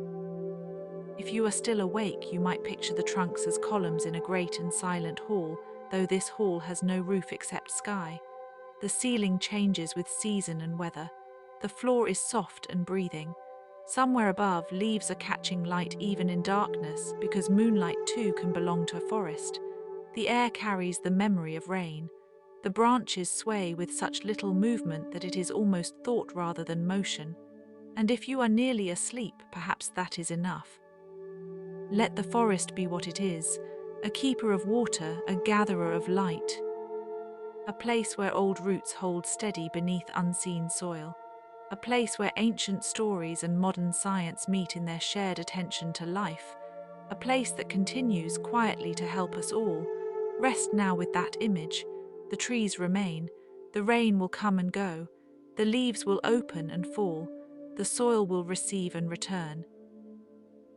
If you are still awake, you might picture the trunks as columns in a great and silent hall, though this hall has no roof except sky. The ceiling changes with season and weather. The floor is soft and breathing. Somewhere above, leaves are catching light even in darkness, because moonlight too can belong to a forest. The air carries the memory of rain. The branches sway with such little movement that it is almost thought rather than motion. And if you are nearly asleep, perhaps that is enough. Let the forest be what it is, a keeper of water, a gatherer of light, a place where old roots hold steady beneath unseen soil, a place where ancient stories and modern science meet in their shared attention to life, a place that continues quietly to help us all. Rest now with that image. The trees remain, the rain will come and go, the leaves will open and fall, the soil will receive and return.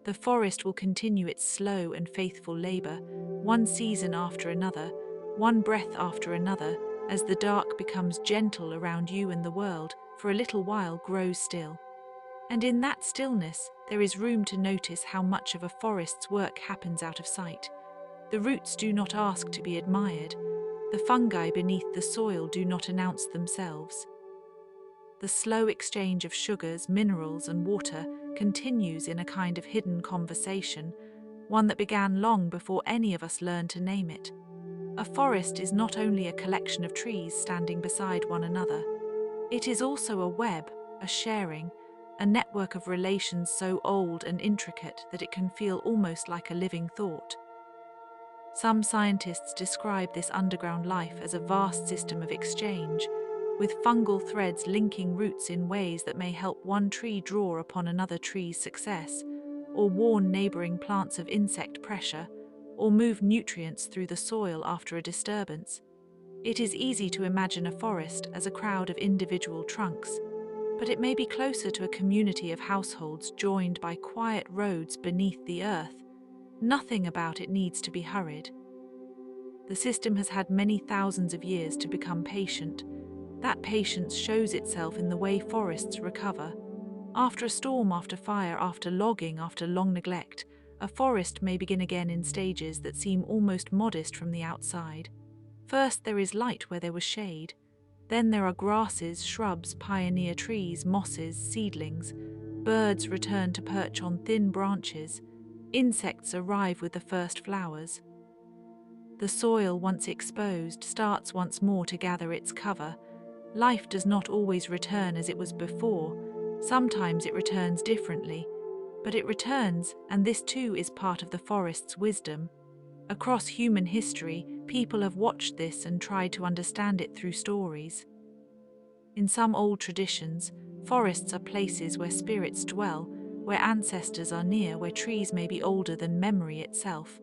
The forest will continue its slow and faithful labor, one season after another, one breath after another, as the dark becomes gentle around you and the world, for a little while grows still. And in that stillness, there is room to notice how much of a forest's work happens out of sight. The roots do not ask to be admired. The fungi beneath the soil do not announce themselves. The slow exchange of sugars, minerals, and water continues in a kind of hidden conversation, one that began long before any of us learned to name it. A forest is not only a collection of trees standing beside one another. It is also a web, a sharing, a network of relations so old and intricate that it can feel almost like a living thought. Some scientists describe this underground life as a vast system of exchange, with fungal threads linking roots in ways that may help one tree draw upon another tree's success, or warn neighboring plants of insect pressure, or move nutrients through the soil after a disturbance. It is easy to imagine a forest as a crowd of individual trunks, but it may be closer to a community of households joined by quiet roads beneath the earth. Nothing about it needs to be hurried. The system has had many thousands of years to become patient. That patience shows itself in the way forests recover. After a storm, after fire, after logging, after long neglect, a forest may begin again in stages that seem almost modest from the outside. First, there is light where there was shade. Then there are grasses, shrubs, pioneer trees, mosses, seedlings. Birds return to perch on thin branches. Insects arrive with the first flowers. The soil, once exposed, starts once more to gather its cover. Life does not always return as it was before. Sometimes it returns differently. But it returns, and this too is part of the forest's wisdom. Across human history, people have watched this and tried to understand it through stories. In some old traditions, forests are places where spirits dwell, where ancestors are near, where trees may be older than memory itself.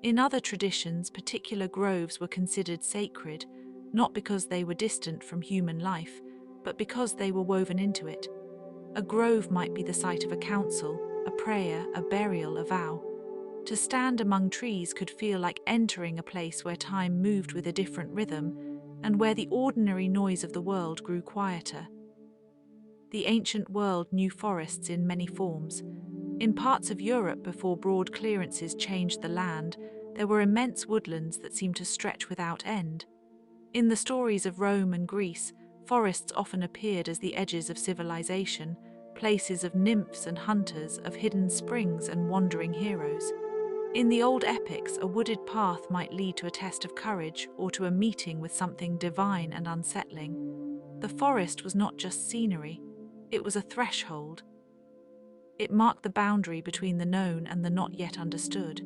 In other traditions, particular groves were considered sacred, not because they were distant from human life, but because they were woven into it. A grove might be the site of a council, a prayer, a burial, a vow. To stand among trees could feel like entering a place where time moved with a different rhythm, and where the ordinary noise of the world grew quieter. The ancient world knew forests in many forms. In parts of Europe, before broad clearances changed the land, there were immense woodlands that seemed to stretch without end. In the stories of Rome and Greece, forests often appeared as the edges of civilization, places of nymphs and hunters, of hidden springs and wandering heroes. In the old epics, a wooded path might lead to a test of courage or to a meeting with something divine and unsettling. The forest was not just scenery, it was a threshold. It marked the boundary between the known and the not yet understood.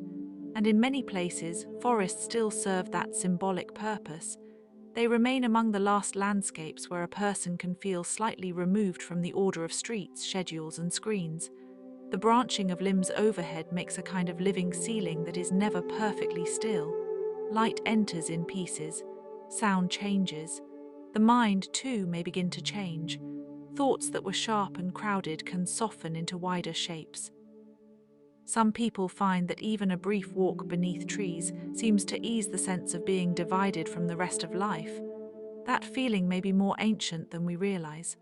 And in many places, forests still serve that symbolic purpose. They remain among the last landscapes where a person can feel slightly removed from the order of streets, schedules, and screens. The branching of limbs overhead makes a kind of living ceiling that is never perfectly still. Light enters in pieces. Sound changes. The mind, too, may begin to change. Thoughts that were sharp and crowded can soften into wider shapes. Some people find that even a brief walk beneath trees seems to ease the sense of being divided from the rest of life. That feeling may be more ancient than we realize.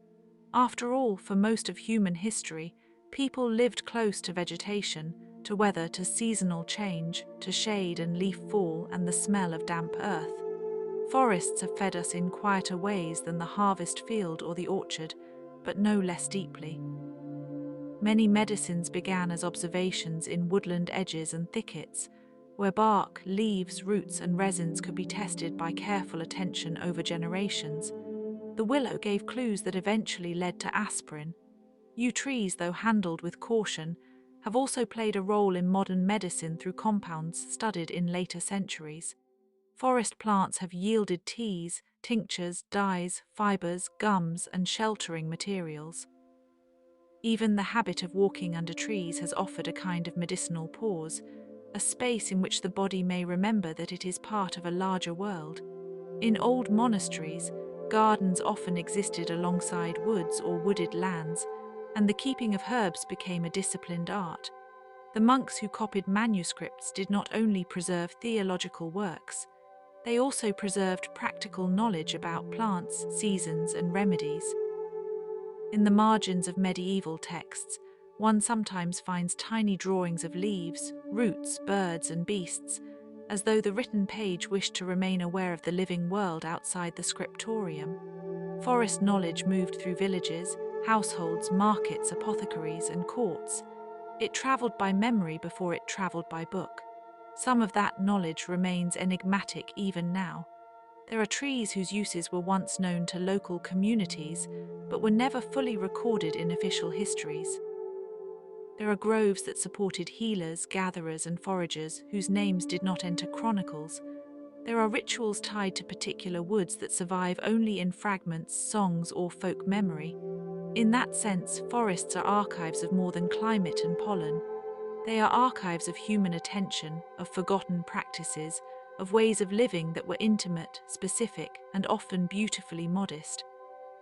After all, for most of human history, people lived close to vegetation, to weather, to seasonal change, to shade and leaf fall and the smell of damp earth. Forests have fed us in quieter ways than the harvest field or the orchard, but no less deeply. Many medicines began as observations in woodland edges and thickets, where bark, leaves, roots, and resins could be tested by careful attention over generations. The willow gave clues that eventually led to aspirin. Yew trees, though handled with caution, have also played a role in modern medicine through compounds studied in later centuries. Forest plants have yielded teas, tinctures, dyes, fibers, gums, and sheltering materials. Even the habit of walking under trees has offered a kind of medicinal pause, a space in which the body may remember that it is part of a larger world. In old monasteries, gardens often existed alongside woods or wooded lands, and the keeping of herbs became a disciplined art. The monks who copied manuscripts did not only preserve theological works, they also preserved practical knowledge about plants, seasons, and remedies. In the margins of medieval texts, one sometimes finds tiny drawings of leaves, roots, birds, and beasts, as though the written page wished to remain aware of the living world outside the scriptorium. Forest knowledge moved through villages, households, markets, apothecaries, and courts. It travelled by memory before it travelled by book. Some of that knowledge remains enigmatic even now. There are trees whose uses were once known to local communities, but were never fully recorded in official histories. There are groves that supported healers, gatherers, and foragers whose names did not enter chronicles. There are rituals tied to particular woods that survive only in fragments, songs, or folk memory. In that sense, forests are archives of more than climate and pollen. They are archives of human attention, of forgotten practices, of ways of living that were intimate, specific, and often beautifully modest.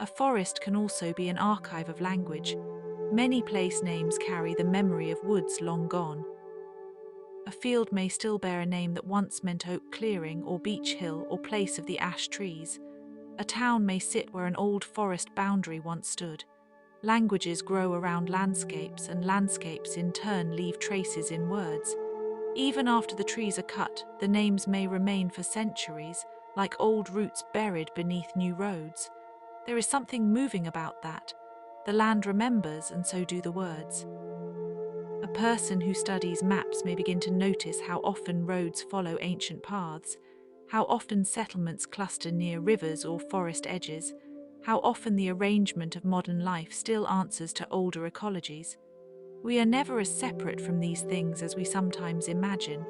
A forest can also be an archive of language. Many place names carry the memory of woods long gone. A field may still bear a name that once meant oak clearing or beech hill or place of the ash trees. A town may sit where an old forest boundary once stood. Languages grow around landscapes, and landscapes in turn leave traces in words. Even after the trees are cut, the names may remain for centuries, like old roots buried beneath new roads. There is something moving about that. The land remembers, and so do the words. A person who studies maps may begin to notice how often roads follow ancient paths, how often settlements cluster near rivers or forest edges, how often the arrangement of modern life still answers to older ecologies. We are never as separate from these things as we sometimes imagine.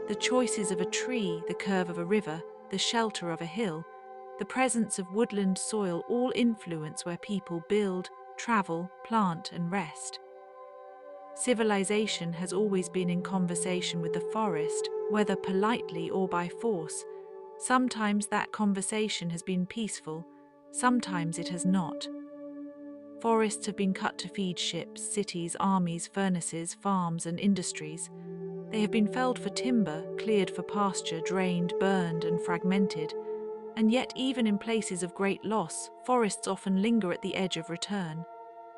The choices of a tree, the curve of a river, the shelter of a hill, the presence of woodland soil all influence where people build, travel, plant, and rest. Civilization has always been in conversation with the forest, whether politely or by force. Sometimes that conversation has been peaceful, sometimes it has not. Forests have been cut to feed ships, cities, armies, furnaces, farms, and industries. They have been felled for timber, cleared for pasture, drained, burned, and fragmented. And yet, even in places of great loss, forests often linger at the edge of return.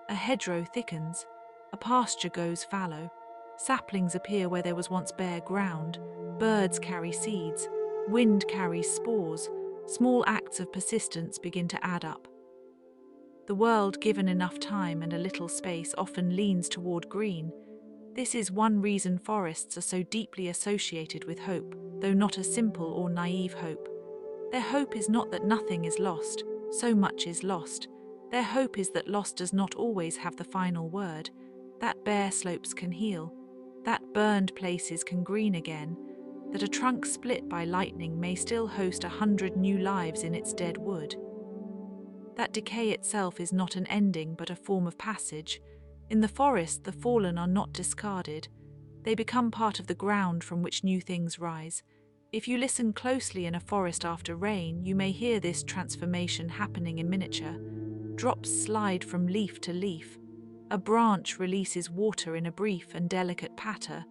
A hedgerow thickens, a pasture goes fallow, saplings appear where there was once bare ground, birds carry seeds, wind carries spores, small acts of persistence begin to add up. The world, given enough time and a little space, often leans toward green. This is one reason forests are so deeply associated with hope, though not a simple or naive hope. Their hope is not that nothing is lost, so much is lost. Their hope is that loss does not always have the final word, that bare slopes can heal, that burned places can green again, that a trunk split by lightning may still host 100 new lives in its dead wood. That decay itself is not an ending but a form of passage. In the forest, the fallen are not discarded. They become part of the ground from which new things rise. If you listen closely in a forest after rain, you may hear this transformation happening in miniature. Drops slide from leaf to leaf. A branch releases water in a brief and delicate patter.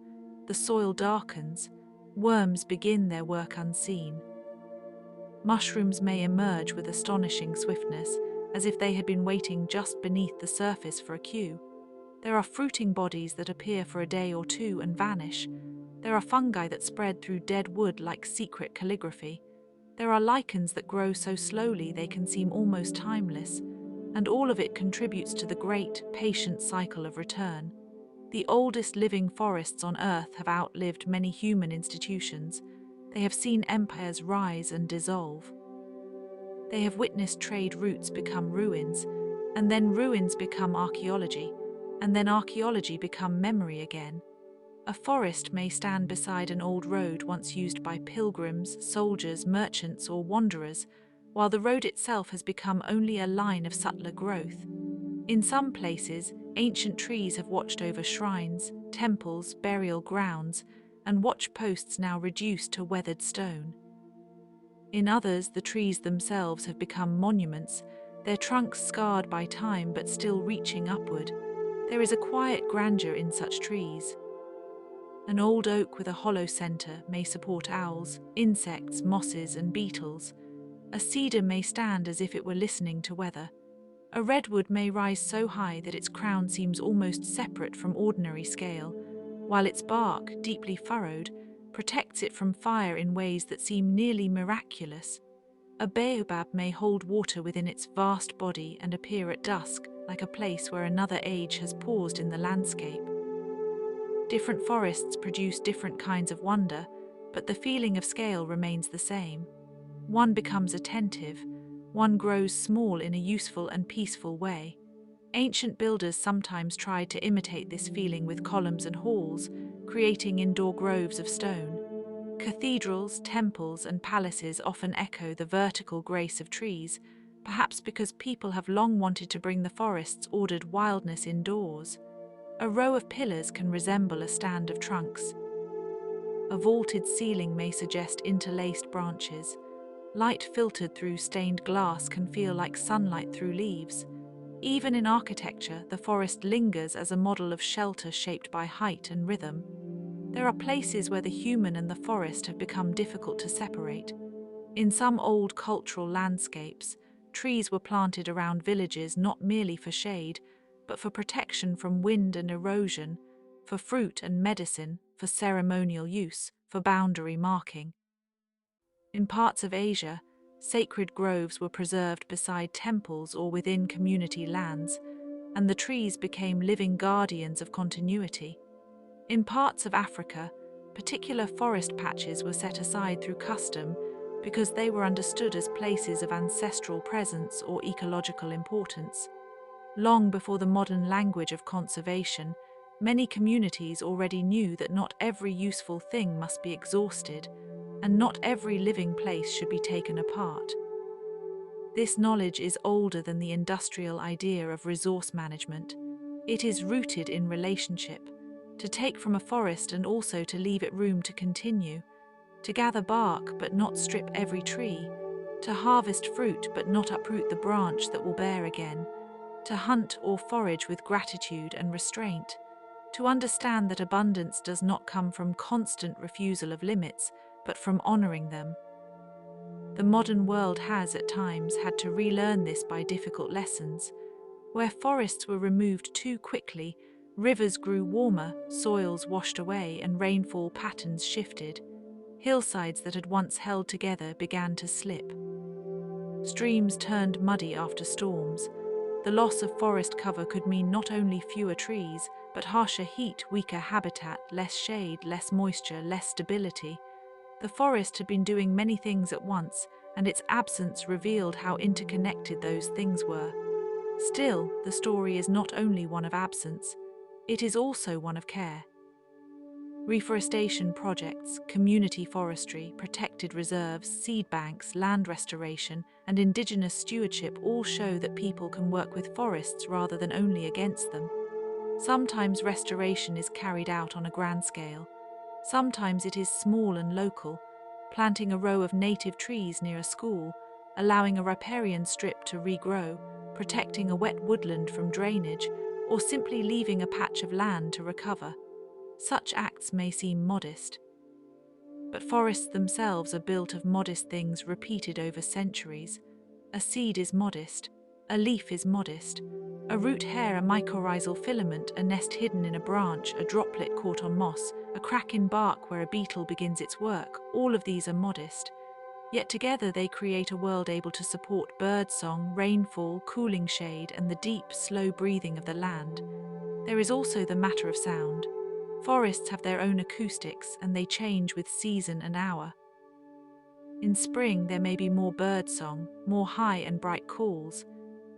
The soil darkens. Worms begin their work unseen. Mushrooms may emerge with astonishing swiftness, as if they had been waiting just beneath the surface for a cue. There are fruiting bodies that appear for a day or two and vanish. There are fungi that spread through dead wood like secret calligraphy. There are lichens that grow so slowly they can seem almost timeless, and all of it contributes to the great, patient cycle of return. The oldest living forests on Earth have outlived many human institutions. They have seen empires rise and dissolve. They have witnessed trade routes become ruins, and then ruins become archaeology, and then archaeology become memory again. A forest may stand beside an old road once used by pilgrims, soldiers, merchants, or wanderers, while the road itself has become only a line of subtler growth. In some places, ancient trees have watched over shrines, temples, burial grounds, and watch posts now reduced to weathered stone. In others, the trees themselves have become monuments, their trunks scarred by time but still reaching upward. There is a quiet grandeur in such trees. An old oak with a hollow centre may support owls, insects, mosses, and beetles. A cedar may stand as if it were listening to weather. A redwood may rise so high that its crown seems almost separate from ordinary scale, while its bark, deeply furrowed, protects it from fire in ways that seem nearly miraculous. A baobab may hold water within its vast body and appear at dusk like a place where another age has paused in the landscape. Different forests produce different kinds of wonder, but the feeling of scale remains the same. One becomes attentive, one grows small in a useful and peaceful way. Ancient builders sometimes tried to imitate this feeling with columns and halls, creating indoor groves of stone. Cathedrals, temples, and palaces often echo the vertical grace of trees, perhaps because people have long wanted to bring the forest's ordered wildness indoors. A row of pillars can resemble a stand of trunks. A vaulted ceiling may suggest interlaced branches. Light filtered through stained glass can feel like sunlight through leaves. Even in architecture, the forest lingers as a model of shelter shaped by height and rhythm. There are places where the human and the forest have become difficult to separate. In some old cultural landscapes, trees were planted around villages not merely for shade, but for protection from wind and erosion, for fruit and medicine, for ceremonial use, for boundary marking. In parts of Asia, sacred groves were preserved beside temples or within community lands, and the trees became living guardians of continuity. In parts of Africa, particular forest patches were set aside through custom because they were understood as places of ancestral presence or ecological importance. Long before the modern language of conservation, many communities already knew that not every useful thing must be exhausted, and not every living place should be taken apart. This knowledge is older than the industrial idea of resource management. It is rooted in relationship, to take from a forest and also to leave it room to continue, to gather bark but not strip every tree, to harvest fruit but not uproot the branch that will bear again, to hunt or forage with gratitude and restraint, to understand that abundance does not come from constant refusal of limits, but from honoring them. The modern world has, at times, had to relearn this by difficult lessons. Where forests were removed too quickly, rivers grew warmer, soils washed away, and rainfall patterns shifted. Hillsides that had once held together began to slip. Streams turned muddy after storms. The loss of forest cover could mean not only fewer trees, but harsher heat, weaker habitat, less shade, less moisture, less stability. The forest had been doing many things at once, and its absence revealed how interconnected those things were. Still, the story is not only one of absence, it is also one of care. Reforestation projects, community forestry, protected reserves, seed banks, land restoration, and indigenous stewardship all show that people can work with forests rather than only against them. Sometimes restoration is carried out on a grand scale. Sometimes it is small and local, planting a row of native trees near a school, allowing a riparian strip to regrow, protecting a wet woodland from drainage, or simply leaving a patch of land to recover. Such acts may seem modest, but forests themselves are built of modest things repeated over centuries. A seed is modest, a leaf is modest, A root hair, a mycorrhizal filament, a nest hidden in a branch, a droplet caught on moss, a crack in bark where a beetle begins its work, all of these are modest. Yet together they create a world able to support birdsong, rainfall, cooling shade, and the deep, slow breathing of the land. There is also the matter of sound. Forests have their own acoustics, and they change with season and hour. In spring there may be more birdsong, more high and bright calls.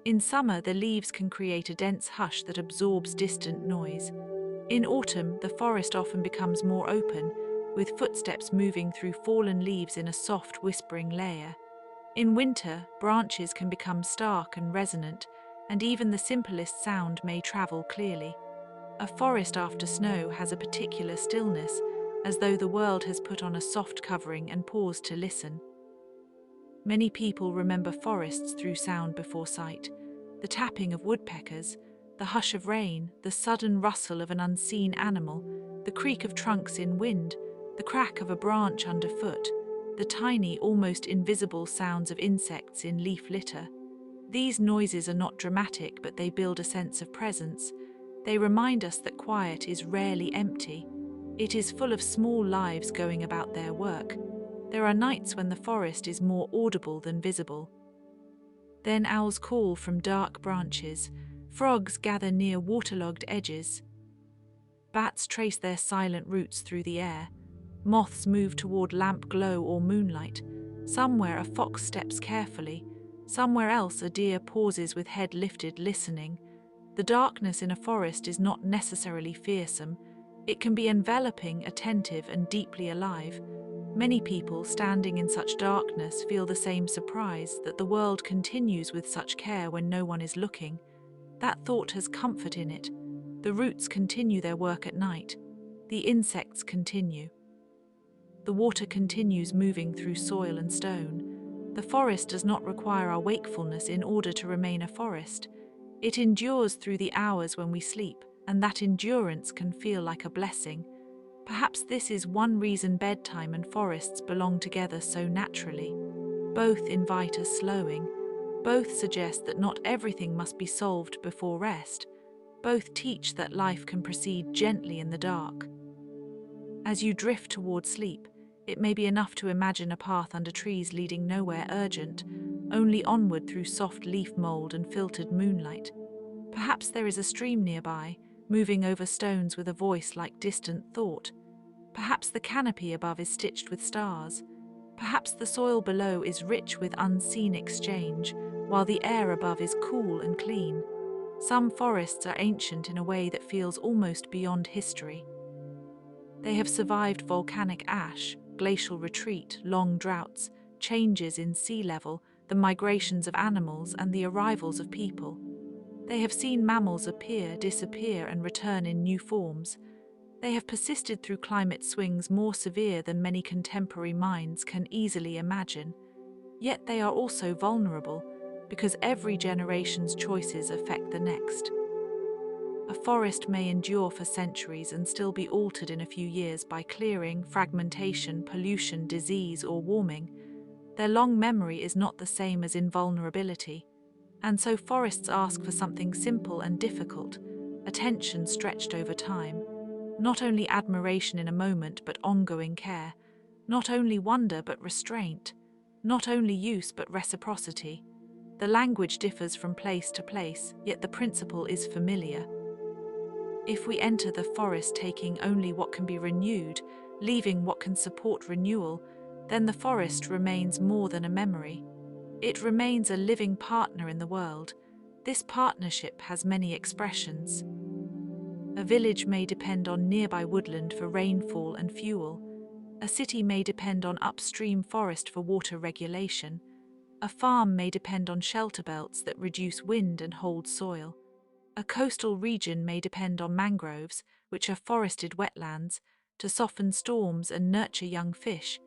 In summer the leaves can create a dense hush that absorbs distant noise. In autumn the forest often becomes more open, with footsteps moving through fallen leaves in a soft, whispering layer. In winter, branches can become stark and resonant, and even the simplest sound may travel clearly. A forest after snow has a particular stillness, as though the world has put on a soft covering and paused to listen. Many people remember forests through sound before sight: the tapping of woodpeckers, the hush of rain, the sudden rustle of an unseen animal, the creak of trunks in wind, the crack of a branch underfoot, the tiny, almost invisible sounds of insects in leaf litter. These noises are not dramatic, but they build a sense of presence. They remind us that quiet is rarely empty. It is full of small lives going about their work. There are nights when the forest is more audible than visible. Then owls call from dark branches, frogs gather near waterlogged edges, bats trace their silent routes through the air, moths move toward lamp glow or moonlight. Somewhere a fox steps carefully, somewhere else a deer pauses with head lifted, listening. The darkness in a forest is not necessarily fearsome. It can be enveloping, attentive, and deeply alive. Many people standing in such darkness feel the same surprise, that the world continues with such care when no one is looking. That thought has comfort in it. The roots continue their work at night. The insects continue. The water continues moving through soil and stone. The forest does not require our wakefulness in order to remain a forest. It endures through the hours when we sleep, and that endurance can feel like a blessing. Perhaps this is one reason bedtime and forests belong together so naturally. Both invite a slowing. Both suggest that not everything must be solved before rest. Both teach that life can proceed gently in the dark. As you drift toward sleep, it may be enough to imagine a path under trees leading nowhere urgent, only onward through soft leaf mold and filtered moonlight. Perhaps there is a stream nearby, moving over stones with a voice like distant thought. Perhaps the canopy above is stitched with stars. Perhaps the soil below is rich with unseen exchange, while the air above is cool and clean. Some forests are ancient in a way that feels almost beyond history. They have survived volcanic ash, glacial retreat, long droughts, changes in sea level, the migrations of animals, and the arrivals of people. They have seen mammals appear, disappear, and return in new forms. They have persisted through climate swings more severe than many contemporary minds can easily imagine. Yet they are also vulnerable, because every generation's choices affect the next. A forest may endure for centuries and still be altered in a few years by clearing, fragmentation, pollution, disease, or warming. Their long memory is not the same as invulnerability. And so forests ask for something simple and difficult: attention stretched over time. Not only admiration in a moment, but ongoing care. Not only wonder, but restraint. Not only use, but reciprocity. The language differs from place to place, yet the principle is familiar. If we enter the forest taking only what can be renewed, leaving what can support renewal, then the forest remains more than a memory. It remains a living partner in the world. This partnership has many expressions. A village may depend on nearby woodland for rainfall and fuel. A city may depend on upstream forest for water regulation. A farm may depend on shelter belts that reduce wind and hold soil. A coastal region may depend on mangroves, which are forested wetlands, to soften storms and nurture young fish.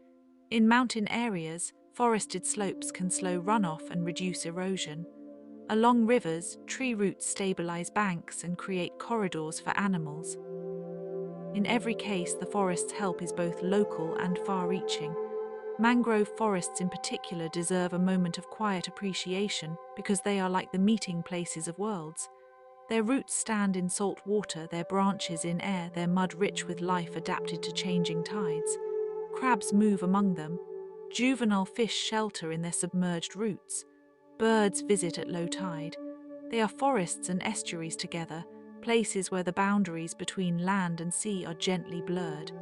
In mountain areas, forested slopes can slow runoff and reduce erosion. Along rivers, tree roots stabilize banks and create corridors for animals. In every case, the forest's help is both local and far-reaching. Mangrove forests in particular deserve a moment of quiet appreciation because they are like the meeting places of worlds. Their roots stand in salt water, their branches in air, their mud rich with life adapted to changing tides. Crabs move among them. Juvenile fish shelter in their submerged roots. Birds visit at low tide. They are forests and estuaries together, places where the boundaries between land and sea are gently blurred.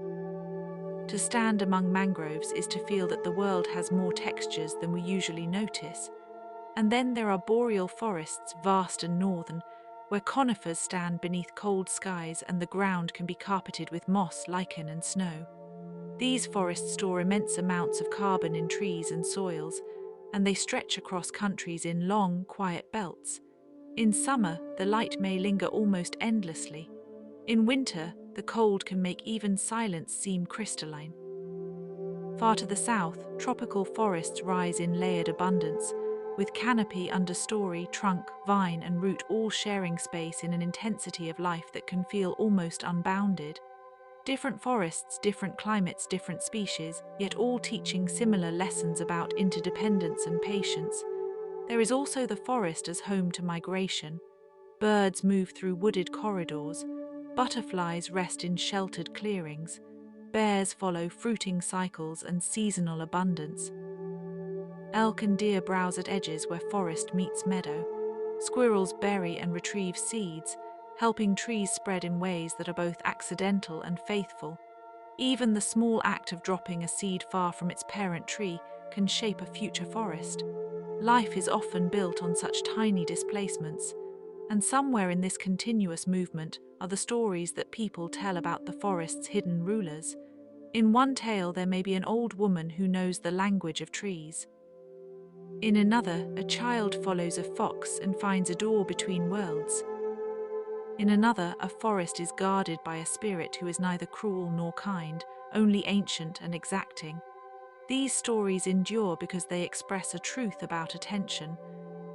To stand among mangroves is to feel that the world has more textures than we usually notice. And then there are boreal forests, vast and northern, where conifers stand beneath cold skies and the ground can be carpeted with moss, lichen and snow. These forests store immense amounts of carbon in trees and soils, and they stretch across countries in long, quiet belts. In summer, the light may linger almost endlessly. In winter, the cold can make even silence seem crystalline. Far to the south, tropical forests rise in layered abundance, with canopy, understory, trunk, vine and root all sharing space in an intensity of life that can feel almost unbounded. Different forests, different climates, different species, yet all teaching similar lessons about interdependence and patience. There is also the forest as home to migration. Birds move through wooded corridors. Butterflies rest in sheltered clearings. Bears follow fruiting cycles and seasonal abundance. Elk and deer browse at edges where forest meets meadow. Squirrels bury and retrieve seeds, helping trees spread in ways that are both accidental and faithful. Even the small act of dropping a seed far from its parent tree can shape a future forest. Life is often built on such tiny displacements, and somewhere in this continuous movement are the stories that people tell about the forest's hidden rulers. In one tale, there may be an old woman who knows the language of trees. In another, a child follows a fox and finds a door between worlds. In another, a forest is guarded by a spirit who is neither cruel nor kind, only ancient and exacting. These stories endure because they express a truth about attention.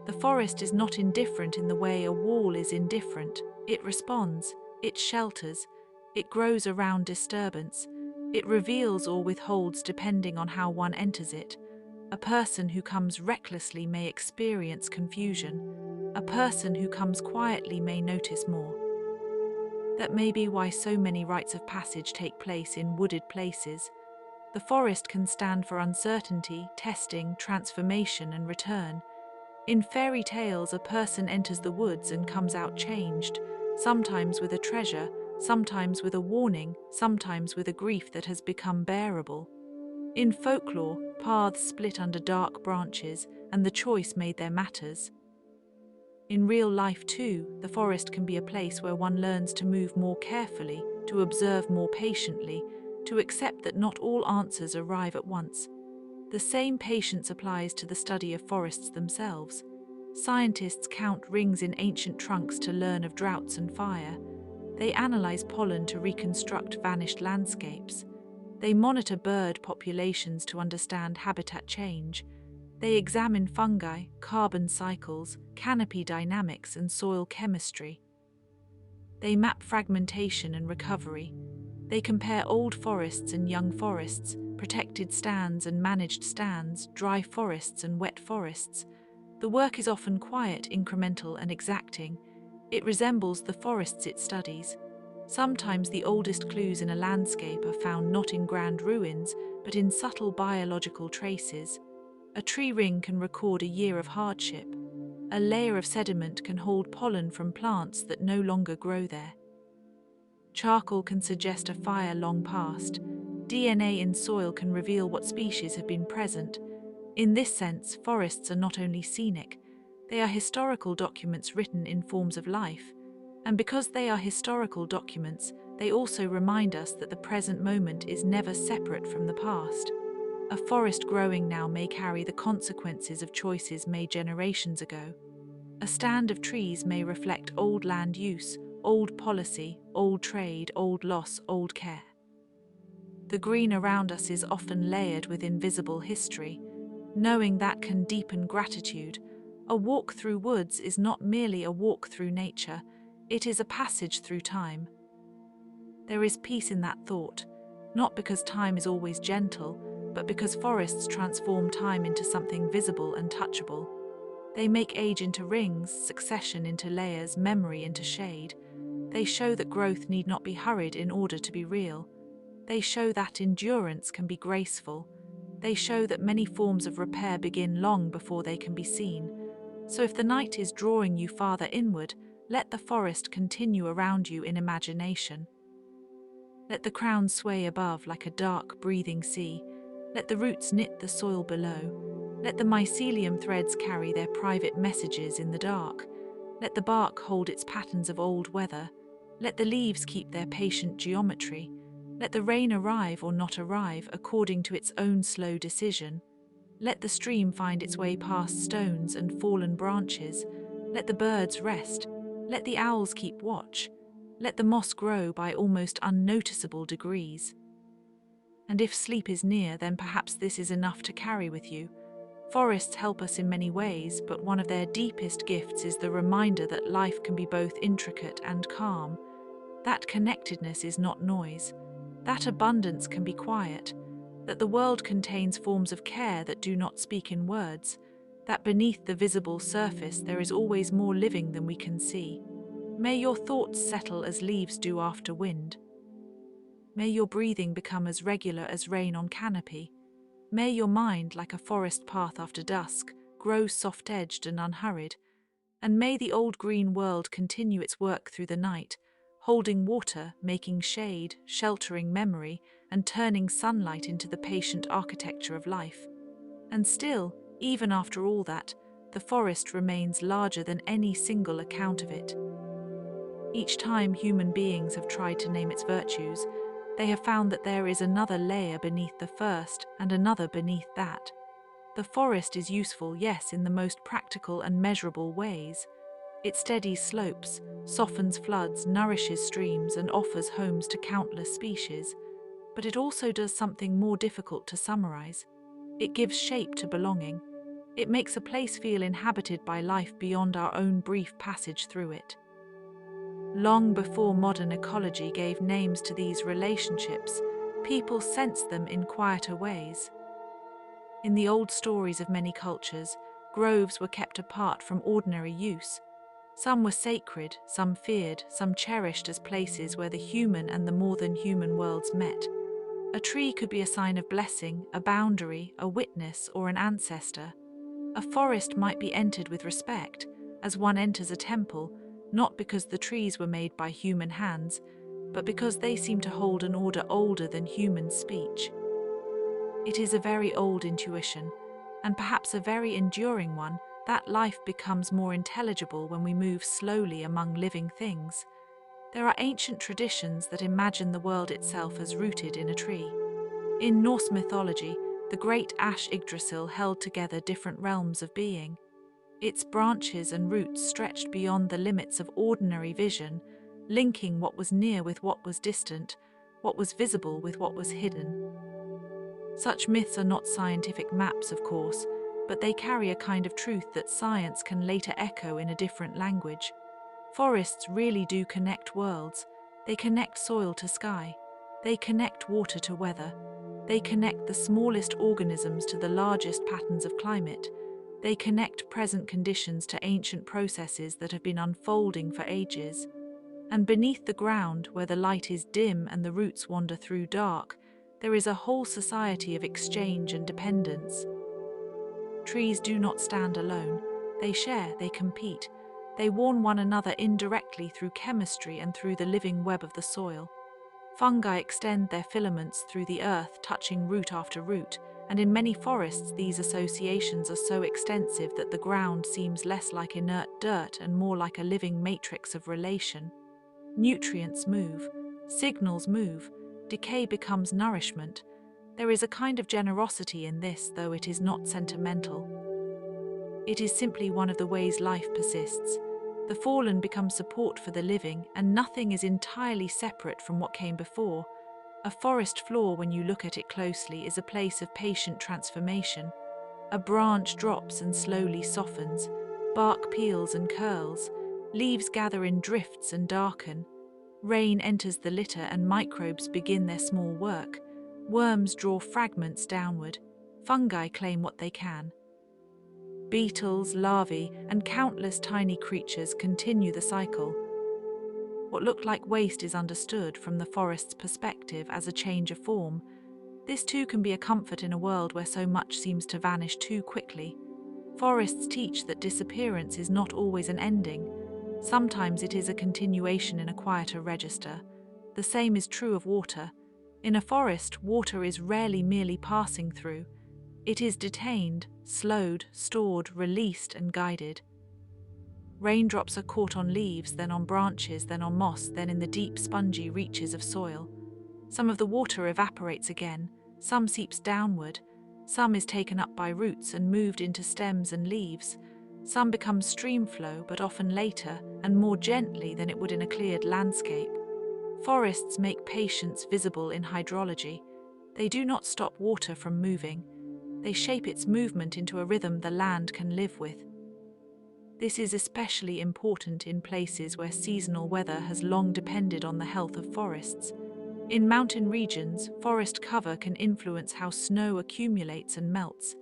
The forest is not indifferent in the way a wall is indifferent. It responds, it shelters, it grows around disturbance, it reveals or withholds depending on how one enters it. A person who comes recklessly may experience confusion. A person who comes quietly may notice more. That may be why so many rites of passage take place in wooded places. The forest can stand for uncertainty, testing, transformation, and return. In fairy tales, a person enters the woods and comes out changed, sometimes with a treasure, sometimes with a warning, sometimes with a grief that has become bearable. In folklore, paths split under dark branches, and the choice made there matters. In real life too, the forest can be a place where one learns to move more carefully, to observe more patiently, to accept that not all answers arrive at once. The same patience applies to the study of forests themselves. Scientists count rings in ancient trunks to learn of droughts and fire. They analyze pollen to reconstruct vanished landscapes. They monitor bird populations to understand habitat change. They examine fungi, carbon cycles, canopy dynamics, and soil chemistry. They map fragmentation and recovery. They compare old forests and young forests, protected stands and managed stands, dry forests and wet forests. The work is often quiet, incremental, and exacting. It resembles the forests it studies. Sometimes the oldest clues in a landscape are found not in grand ruins, but in subtle biological traces. A tree ring can record a year of hardship. A layer of sediment can hold pollen from plants that no longer grow there. Charcoal can suggest a fire long past. DNA in soil can reveal what species have been present. In this sense, forests are not only scenic, they are historical documents written in forms of life. And because they are historical documents, they also remind us that the present moment is never separate from the past. A forest growing now may carry the consequences of choices made generations ago. A stand of trees may reflect old land use, old policy, old trade, old loss, old care. The green around us is often layered with invisible history. Knowing that can deepen gratitude. A walk through woods is not merely a walk through nature, it is a passage through time. There is peace in that thought, not because time is always gentle, but because forests transform time into something visible and touchable. They make age into rings, succession into layers, memory into shade. They show that growth need not be hurried in order to be real. They show that endurance can be graceful. They show that many forms of repair begin long before they can be seen. So if the night is drawing you farther inward, let the forest continue around you in imagination. Let the crown sway above like a dark, breathing sea. Let the roots knit the soil below. Let the mycelium threads carry their private messages in the dark. Let the bark hold its patterns of old weather. Let the leaves keep their patient geometry. Let the rain arrive or not arrive according to its own slow decision. Let the stream find its way past stones and fallen branches. Let the birds rest. Let the owls keep watch. Let the moss grow by almost unnoticeable degrees. And if sleep is near, then perhaps this is enough to carry with you. Forests help us in many ways, but one of their deepest gifts is the reminder that life can be both intricate and calm. That connectedness is not noise. That abundance can be quiet. That the world contains forms of care that do not speak in words. That beneath the visible surface there is always more living than we can see. May your thoughts settle as leaves do after wind. May your breathing become as regular as rain on canopy. May your mind, like a forest path after dusk, grow soft-edged and unhurried. And may the old green world continue its work through the night, holding water, making shade, sheltering memory, and turning sunlight into the patient architecture of life. And still, even after all that, the forest remains larger than any single account of it. Each time human beings have tried to name its virtues, they have found that there is another layer beneath the first and another beneath that. The forest is useful, yes, in the most practical and measurable ways. It steadies slopes, softens floods, nourishes streams, and offers homes to countless species. But it also does something more difficult to summarize. It gives shape to belonging. It makes a place feel inhabited by life beyond our own brief passage through it. Long before modern ecology gave names to these relationships, people sensed them in quieter ways. In the old stories of many cultures, groves were kept apart from ordinary use. Some were sacred, some feared, some cherished as places where the human and the more than human worlds met. A tree could be a sign of blessing, a boundary, a witness, or an ancestor. A forest might be entered with respect, as one enters a temple, not because the trees were made by human hands, but because they seem to hold an order older than human speech. It is a very old intuition, and perhaps a very enduring one, that life becomes more intelligible when we move slowly among living things. There are ancient traditions that imagine the world itself as rooted in a tree. In Norse mythology, the great ash Yggdrasil held together different realms of being. Its branches and roots stretched beyond the limits of ordinary vision, linking what was near with what was distant, what was visible with what was hidden. Such myths are not scientific maps, of course, but they carry a kind of truth that science can later echo in a different language. Forests really do connect worlds. They connect soil to sky. They connect water to weather. They connect the smallest organisms to the largest patterns of climate. They connect present conditions to ancient processes that have been unfolding for ages. And beneath the ground, where the light is dim and the roots wander through dark, there is a whole society of exchange and dependence. Trees do not stand alone. They share, they compete. They warn one another indirectly through chemistry and through the living web of the soil. Fungi extend their filaments through the earth, touching root after root, and in many forests these associations are so extensive that the ground seems less like inert dirt and more like a living matrix of relation. Nutrients move, signals move, decay becomes nourishment. There is a kind of generosity in this, though it is not sentimental. It is simply one of the ways life persists. The fallen become support for the living, and nothing is entirely separate from what came before. A forest floor, when you look at it closely, is a place of patient transformation. A branch drops and slowly softens, bark peels and curls, leaves gather in drifts and darken. Rain enters the litter and microbes begin their small work. Worms draw fragments downward. Fungi claim what they can. Beetles, larvae, and countless tiny creatures continue the cycle. What looked like waste is understood from the forest's perspective as a change of form. This too can be a comfort in a world where so much seems to vanish too quickly. Forests teach that disappearance is not always an ending. Sometimes it is a continuation in a quieter register. The same is true of water. In a forest, water is rarely merely passing through. It is detained, slowed, stored, released, and guided. Raindrops are caught on leaves, then on branches, then on moss, then in the deep, spongy reaches of soil. Some of the water evaporates again, some seeps downward, some is taken up by roots and moved into stems and leaves. Some become stream flow, but often later and more gently than it would in a cleared landscape. Forests make patience visible in hydrology. They do not stop water from moving. They shape its movement into a rhythm the land can live with. This is especially important in places where seasonal weather has long depended on the health of forests. In mountain regions, forest cover can influence how snow accumulates and melts.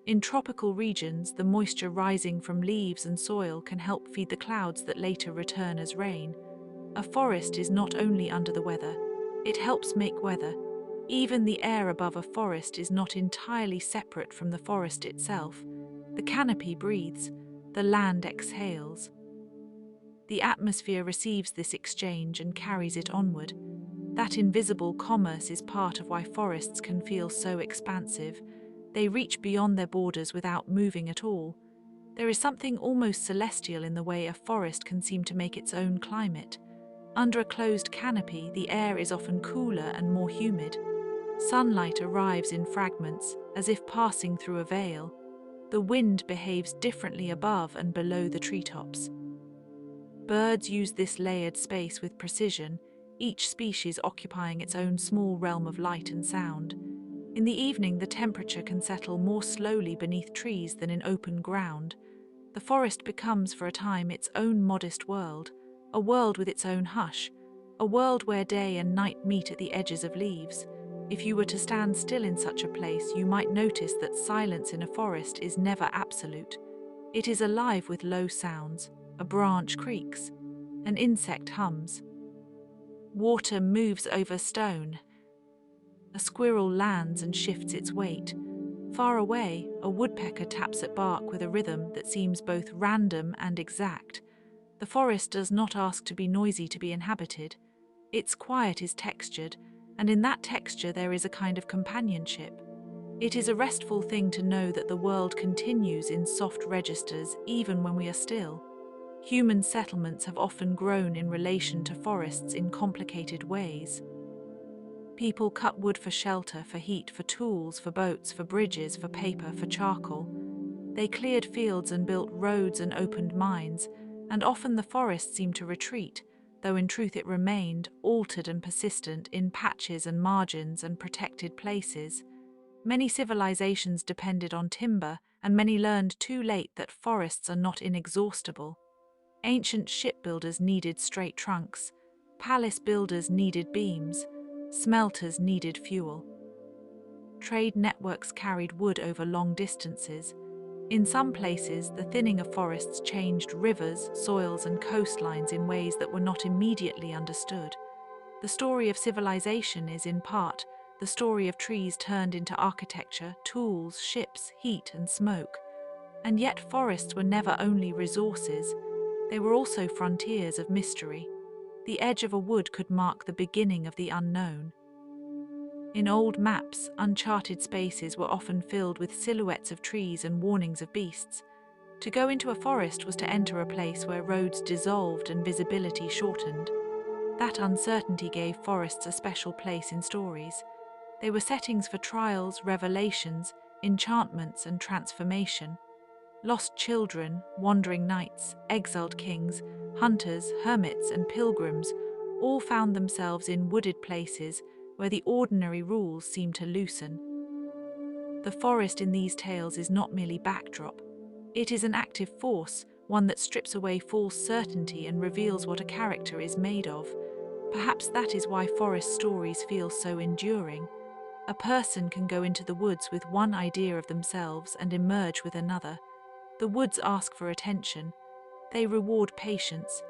In tropical regions, the moisture rising from leaves and soil can help feed the clouds that later return as rain. A forest is not only under the weather, it helps make weather. Even the air above a forest is not entirely separate from the forest itself. The canopy breathes, the land exhales. The atmosphere receives this exchange and carries it onward. That invisible commerce is part of why forests can feel so expansive. They reach beyond their borders without moving at all. There is something almost celestial in the way a forest can seem to make its own climate. Under a closed canopy, the air is often cooler and more humid. Sunlight arrives in fragments, as if passing through a veil. The wind behaves differently above and below the treetops. Birds use this layered space with precision, each species occupying its own small realm of light and sound. In the evening, the temperature can settle more slowly beneath trees than in open ground. The forest becomes, for a time, its own modest world, a world with its own hush, a world where day and night meet at the edges of leaves. If you were to stand still in such a place, you might notice that silence in a forest is never absolute. It is alive with low sounds. A branch creaks. An insect hums. Water moves over stone. A squirrel lands and shifts its weight. Far away, a woodpecker taps at bark with a rhythm that seems both random and exact. The forest does not ask to be noisy to be inhabited. Its quiet is textured, and in that texture there is a kind of companionship. It is a restful thing to know that the world continues in soft registers even when we are still. Human settlements have often grown in relation to forests in complicated ways. People cut wood for shelter, for heat, for tools, for boats, for bridges, for paper, for charcoal. They cleared fields and built roads and opened mines, and often the forest seemed to retreat, though in truth it remained, altered and persistent, in patches and margins and protected places. Many civilizations depended on timber, and many learned too late that forests are not inexhaustible. Ancient shipbuilders needed straight trunks, palace builders needed beams, smelters needed fuel. Trade networks carried wood over long distances. In some places, the thinning of forests changed rivers, soils, and coastlines in ways that were not immediately understood. The story of civilization is, in part, the story of trees turned into architecture, tools, ships, heat, and smoke. And yet forests were never only resources. They were also frontiers of mystery. The edge of a wood could mark the beginning of the unknown. In old maps, uncharted spaces were often filled with silhouettes of trees and warnings of beasts. To go into a forest was to enter a place where roads dissolved and visibility shortened. That uncertainty gave forests a special place in stories. They were settings for trials, revelations, enchantments, and transformation. Lost children, wandering knights, exiled kings, hunters, hermits, and pilgrims all found themselves in wooded places where the ordinary rules seemed to loosen. The forest in these tales is not merely backdrop. It is an active force, one that strips away false certainty and reveals what a character is made of. Perhaps that is why forest stories feel so enduring. A person can go into the woods with one idea of themselves and emerge with another. The woods ask for attention. They reward patience.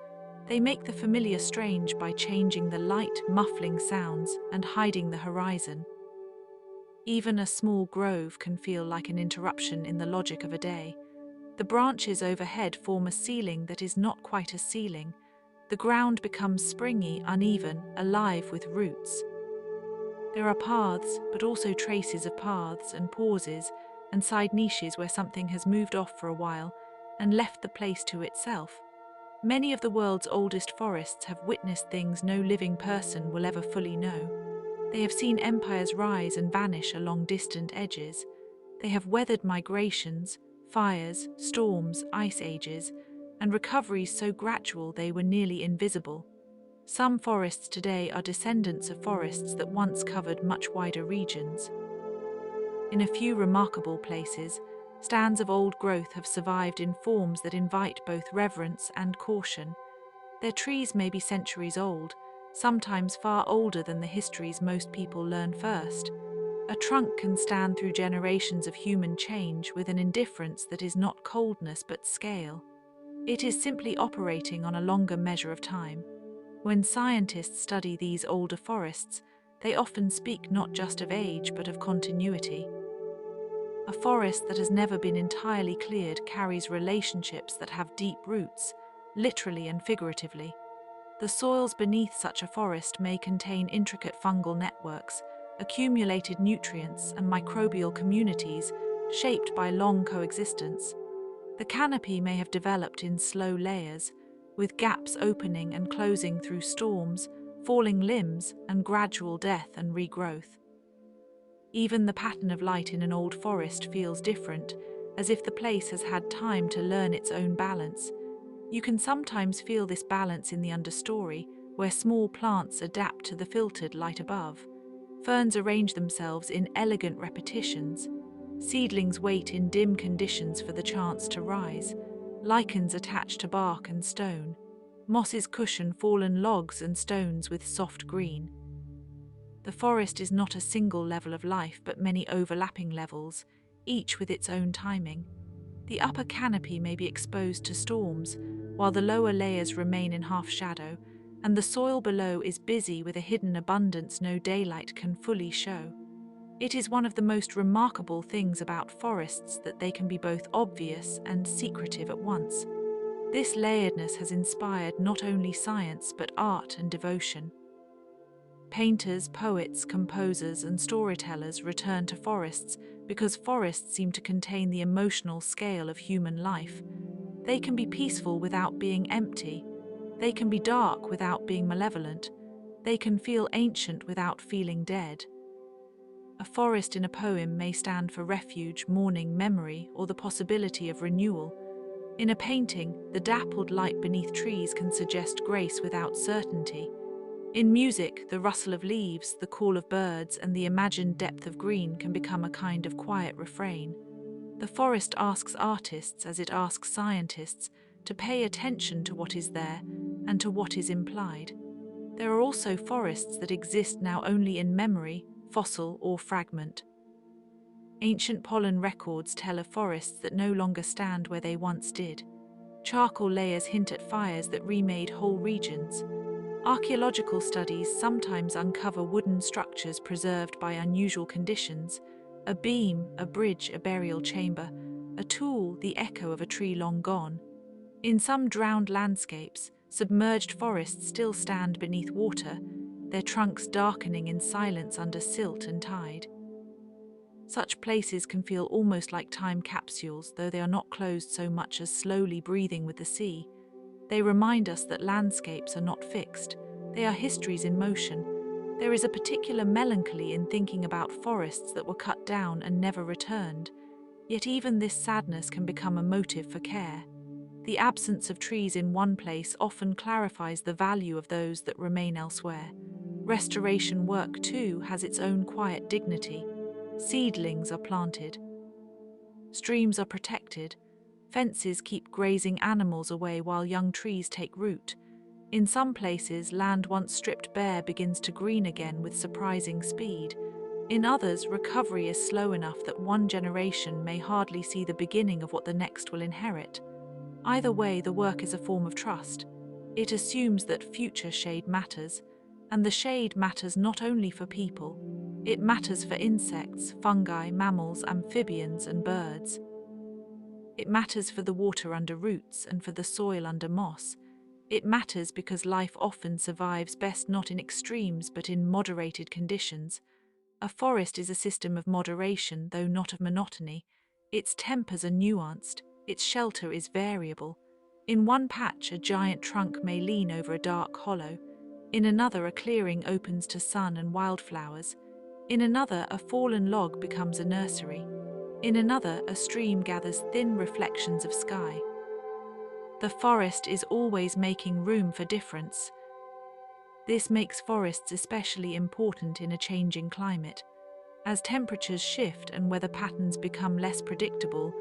They make the familiar strange by changing the light, muffling sounds, and hiding the horizon. Even a small grove can feel like an interruption in the logic of a day. The branches overhead form a ceiling that is not quite a ceiling. The ground becomes springy, uneven, alive with roots. There are paths, but also traces of paths and pauses and side niches where something has moved off for a while and left the place to itself. Many of the world's oldest forests have witnessed things no living person will ever fully know. They have seen empires rise and vanish along distant edges. They have weathered migrations, fires, storms, ice ages, and recoveries so gradual they were nearly invisible. Some forests today are descendants of forests that once covered much wider regions. In a few remarkable places, stands of old growth have survived in forms that invite both reverence and caution. Their trees may be centuries old, sometimes far older than the histories most people learn first. A trunk can stand through generations of human change with an indifference that is not coldness but scale. It is simply operating on a longer measure of time. When scientists study these older forests, they often speak not just of age but of continuity. A forest that has never been entirely cleared carries relationships that have deep roots, literally and figuratively. The soils beneath such a forest may contain intricate fungal networks, accumulated nutrients, and microbial communities shaped by long coexistence. The canopy may have developed in slow layers, with gaps opening and closing through storms, falling limbs, and gradual death and regrowth. Even the pattern of light in an old forest feels different, as if the place has had time to learn its own balance. You can sometimes feel this balance in the understory, where small plants adapt to the filtered light above. Ferns arrange themselves in elegant repetitions. Seedlings wait in dim conditions for the chance to rise. Lichens attach to bark and stone. Mosses cushion fallen logs and stones with soft green. The forest is not a single level of life, but many overlapping levels, each with its own timing. The upper canopy may be exposed to storms, while the lower layers remain in half shadow, and the soil below is busy with a hidden abundance no daylight can fully show. It is one of the most remarkable things about forests that they can be both obvious and secretive at once. This layeredness has inspired not only science but art and devotion. Painters, poets, composers, and storytellers return to forests because forests seem to contain the emotional scale of human life. They can be peaceful without being empty. They can be dark without being malevolent. They can feel ancient without feeling dead. A forest in a poem may stand for refuge, mourning, memory, or the possibility of renewal. In a painting, the dappled light beneath trees can suggest grace without certainty. In music, the rustle of leaves, the call of birds, and the imagined depth of green can become a kind of quiet refrain. The forest asks artists, as it asks scientists, to pay attention to what is there and to what is implied. There are also forests that exist now only in memory, fossil or fragment. Ancient pollen records tell of forests that no longer stand where they once did. Charcoal layers hint at fires that remade whole regions. Archaeological studies sometimes uncover wooden structures preserved by unusual conditions: a beam, a bridge, a burial chamber, a tool, the echo of a tree long gone. In some drowned landscapes, submerged forests still stand beneath water, their trunks darkening in silence under silt and tide. Such places can feel almost like time capsules, though they are not closed so much as slowly breathing with the sea. They remind us that landscapes are not fixed, they are histories in motion. There is a particular melancholy in thinking about forests that were cut down and never returned, yet even this sadness can become a motive for care. The absence of trees in one place often clarifies the value of those that remain elsewhere. Restoration work, too, has its own quiet dignity. Seedlings are planted. Streams are protected. Fences keep grazing animals away while young trees take root. In some places, land once stripped bare begins to green again with surprising speed. In others, recovery is slow enough that one generation may hardly see the beginning of what the next will inherit. Either way, the work is a form of trust. It assumes that future shade matters, and the shade matters not only for people, it matters for insects, fungi, mammals, amphibians, and birds. It matters for the water under roots and for the soil under moss. It matters because life often survives best not in extremes but in moderated conditions. A forest is a system of moderation, though not of monotony. Its tempers are nuanced, its shelter is variable. In one patch, a giant trunk may lean over a dark hollow. In another, a clearing opens to sun and wildflowers. In another, a fallen log becomes a nursery. In another, a stream gathers thin reflections of sky. The forest is always making room for difference. This makes forests especially important in a changing climate. As temperatures shift and weather patterns become less predictable,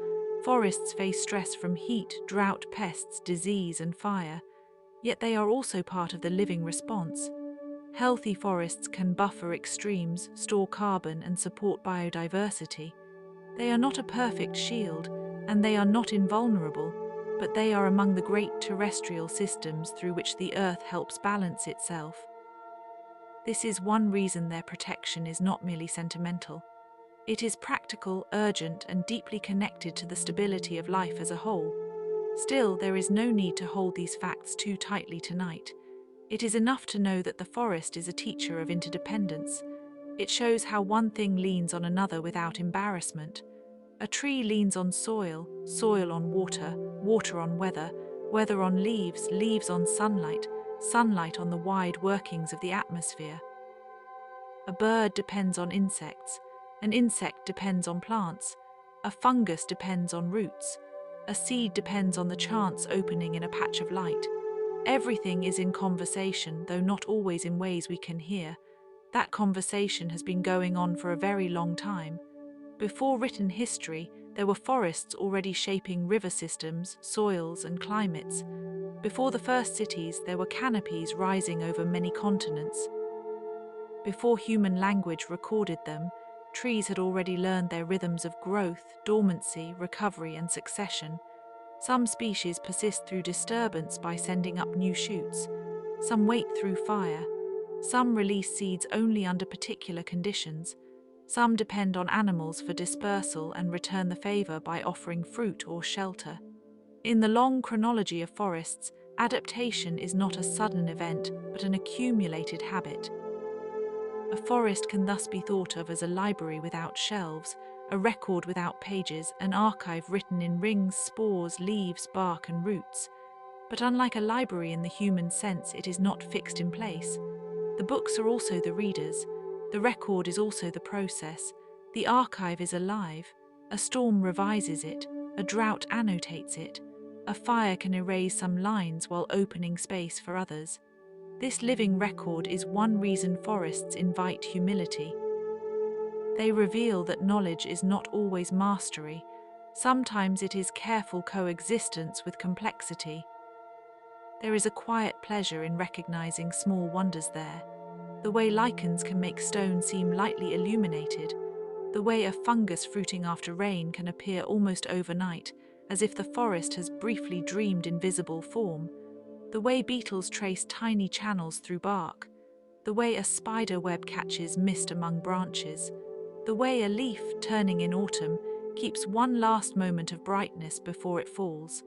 forests face stress from heat, drought, pests, disease, and fire. Yet they are also part of the living response. Healthy forests can buffer extremes, store carbon, and support biodiversity. They are not a perfect shield, and they are not invulnerable, but they are among the great terrestrial systems through which the Earth helps balance itself. This is one reason their protection is not merely sentimental. It is practical, urgent, and deeply connected to the stability of life as a whole. Still, there is no need to hold these facts too tightly tonight. It is enough to know that the forest is a teacher of interdependence. It shows how one thing leans on another without embarrassment. A tree leans on soil, soil on water, water on weather, weather on leaves, leaves on sunlight, sunlight on the wide workings of the atmosphere. A bird depends on insects, an insect depends on plants, a fungus depends on roots, a seed depends on the chance opening in a patch of light. Everything is in conversation, though not always in ways we can hear. That conversation has been going on for a very long time. Before written history, there were forests already shaping river systems, soils, and climates. Before the first cities, there were canopies rising over many continents. Before human language recorded them, trees had already learned their rhythms of growth, dormancy, recovery, and succession. Some species persist through disturbance by sending up new shoots. Some wait through fire. Some release seeds only under particular conditions. Some depend on animals for dispersal and return the favor by offering fruit or shelter. In the long chronology of forests, adaptation is not a sudden event, but an accumulated habit. A forest can thus be thought of as a library without shelves, a record without pages, an archive written in rings, spores, leaves, bark, and roots. But unlike a library in the human sense, it is not fixed in place. The books are also the readers. The record is also the process. The archive is alive. A storm revises it. A drought annotates it. A fire can erase some lines while opening space for others. This living record is one reason forests invite humility. They reveal that knowledge is not always mastery. Sometimes it is careful coexistence with complexity. There is a quiet pleasure in recognizing small wonders there. The way lichens can make stone seem lightly illuminated, the way a fungus fruiting after rain can appear almost overnight, as if the forest has briefly dreamed in visible form, the way beetles trace tiny channels through bark, the way a spider web catches mist among branches, the way a leaf, turning in autumn, keeps one last moment of brightness before it falls,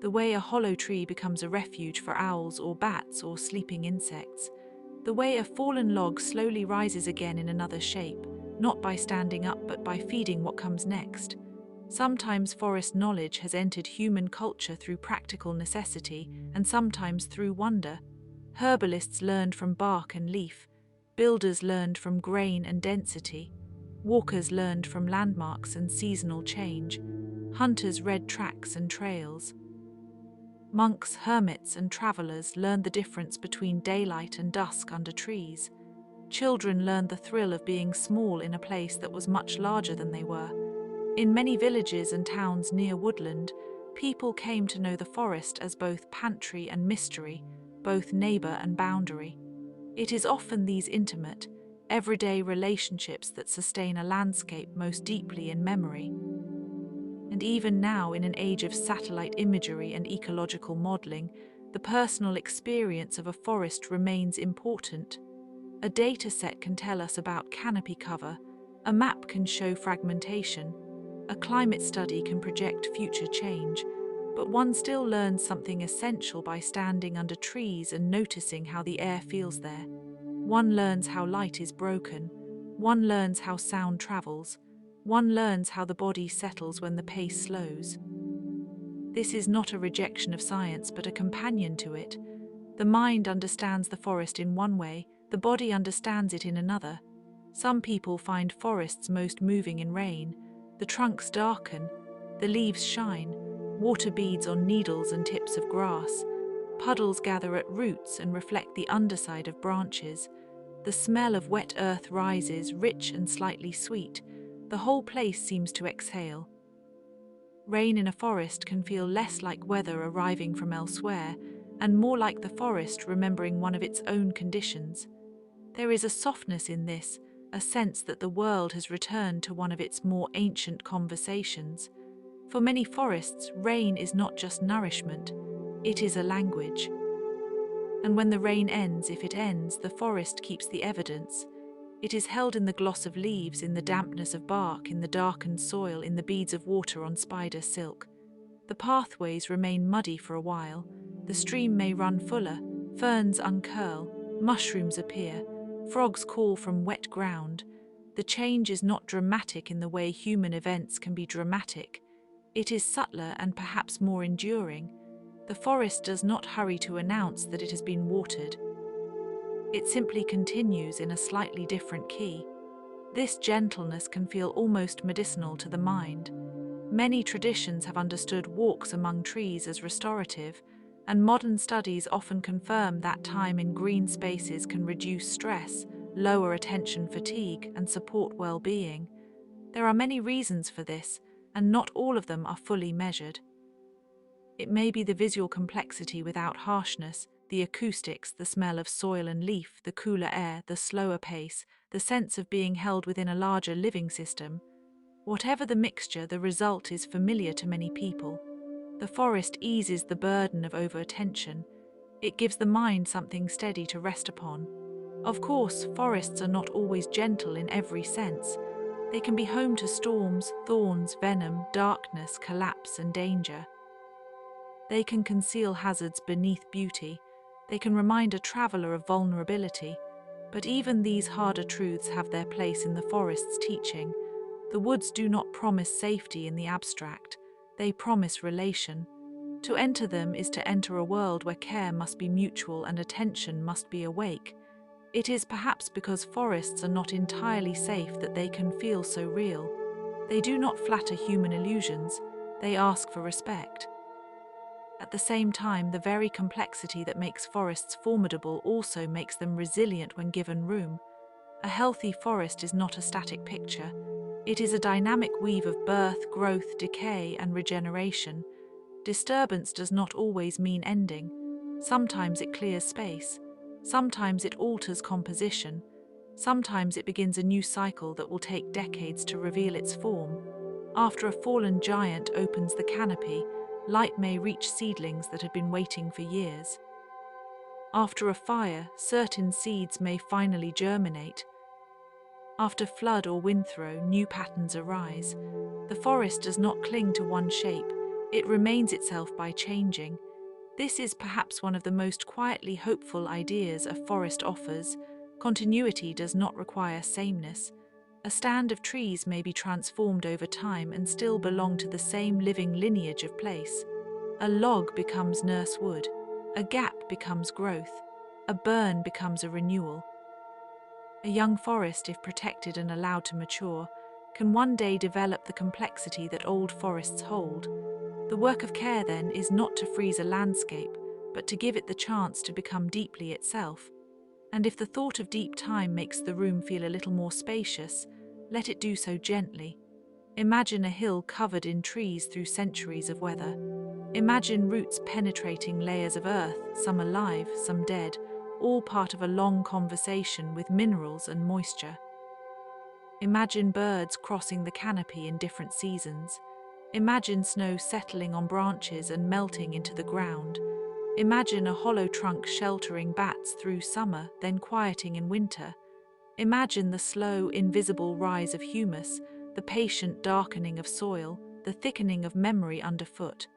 the way a hollow tree becomes a refuge for owls or bats or sleeping insects, the way a fallen log slowly rises again in another shape, not by standing up but by feeding what comes next. Sometimes forest knowledge has entered human culture through practical necessity, and sometimes through wonder. Herbalists learned from bark and leaf, builders learned from grain and density, walkers learned from landmarks and seasonal change, hunters read tracks and trails. Monks, hermits, and travelers learned the difference between daylight and dusk under trees. Children learned the thrill of being small in a place that was much larger than they were. In many villages and towns near woodland, people came to know the forest as both pantry and mystery, both neighbor and boundary. It is often these intimate, everyday relationships that sustain a landscape most deeply in memory. And even now, in an age of satellite imagery and ecological modeling, the personal experience of a forest remains important. A dataset can tell us about canopy cover, a map can show fragmentation, a climate study can project future change, but one still learns something essential by standing under trees and noticing how the air feels there. One learns how light is broken, one learns how sound travels, one learns how the body settles when the pace slows. This is not a rejection of science, but a companion to it. The mind understands the forest in one way, the body understands it in another. Some people find forests most moving in rain. The trunks darken, the leaves shine, water beads on needles and tips of grass. Puddles gather at roots and reflect the underside of branches. The smell of wet earth rises, rich and slightly sweet. The whole place seems to exhale. Rain in a forest can feel less like weather arriving from elsewhere, and more like the forest remembering one of its own conditions. There is a softness in this, a sense that the world has returned to one of its more ancient conversations. For many forests, rain is not just nourishment, it is a language. And when the rain ends, if it ends, the forest keeps the evidence. It is held in the gloss of leaves, in the dampness of bark, in the darkened soil, in the beads of water on spider silk. The pathways remain muddy for a while. The stream may run fuller, ferns uncurl, mushrooms appear, frogs call from wet ground. The change is not dramatic in the way human events can be dramatic. It is subtler and perhaps more enduring. The forest does not hurry to announce that it has been watered. It simply continues in a slightly different key. This gentleness can feel almost medicinal to the mind. Many traditions have understood walks among trees as restorative, and modern studies often confirm that time in green spaces can reduce stress, lower attention fatigue, and support well-being. There are many reasons for this, and not all of them are fully measured. It may be the visual complexity without harshness, the acoustics, the smell of soil and leaf, the cooler air, the slower pace, the sense of being held within a larger living system. Whatever the mixture, the result is familiar to many people. The forest eases the burden of over-attention. It gives the mind something steady to rest upon. Of course, forests are not always gentle in every sense. They can be home to storms, thorns, venom, darkness, collapse, and danger. They can conceal hazards beneath beauty. They can remind a traveler of vulnerability. But even these harder truths have their place in the forest's teaching. The woods do not promise safety in the abstract. They promise relation. To enter them is to enter a world where care must be mutual and attention must be awake. It is perhaps because forests are not entirely safe that they can feel so real. They do not flatter human illusions. They ask for respect. At the same time, the very complexity that makes forests formidable also makes them resilient when given room. A healthy forest is not a static picture. It is a dynamic weave of birth, growth, decay, and regeneration. Disturbance does not always mean ending. Sometimes it clears space. Sometimes it alters composition. Sometimes it begins a new cycle that will take decades to reveal its form. After a fallen giant opens the canopy, light may reach seedlings that had been waiting for years. After a fire, certain seeds may finally germinate. After flood or wind throw, new patterns arise. The forest does not cling to one shape, it remains itself by changing. This is perhaps one of the most quietly hopeful ideas a forest offers. Continuity does not require sameness. A stand of trees may be transformed over time and still belong to the same living lineage of place. A log becomes nurse wood. A gap becomes growth. A burn becomes a renewal. A young forest, if protected and allowed to mature, can one day develop the complexity that old forests hold. The work of care, then, is not to freeze a landscape, but to give it the chance to become deeply itself. And if the thought of deep time makes the room feel a little more spacious, let it do so gently. Imagine a hill covered in trees through centuries of weather. Imagine roots penetrating layers of earth, some alive, some dead, all part of a long conversation with minerals and moisture. Imagine birds crossing the canopy in different seasons. Imagine snow settling on branches and melting into the ground. Imagine a hollow trunk sheltering bats through summer, then quieting in winter. Imagine the slow, invisible rise of humus, the patient darkening of soil, the thickening of memory underfoot.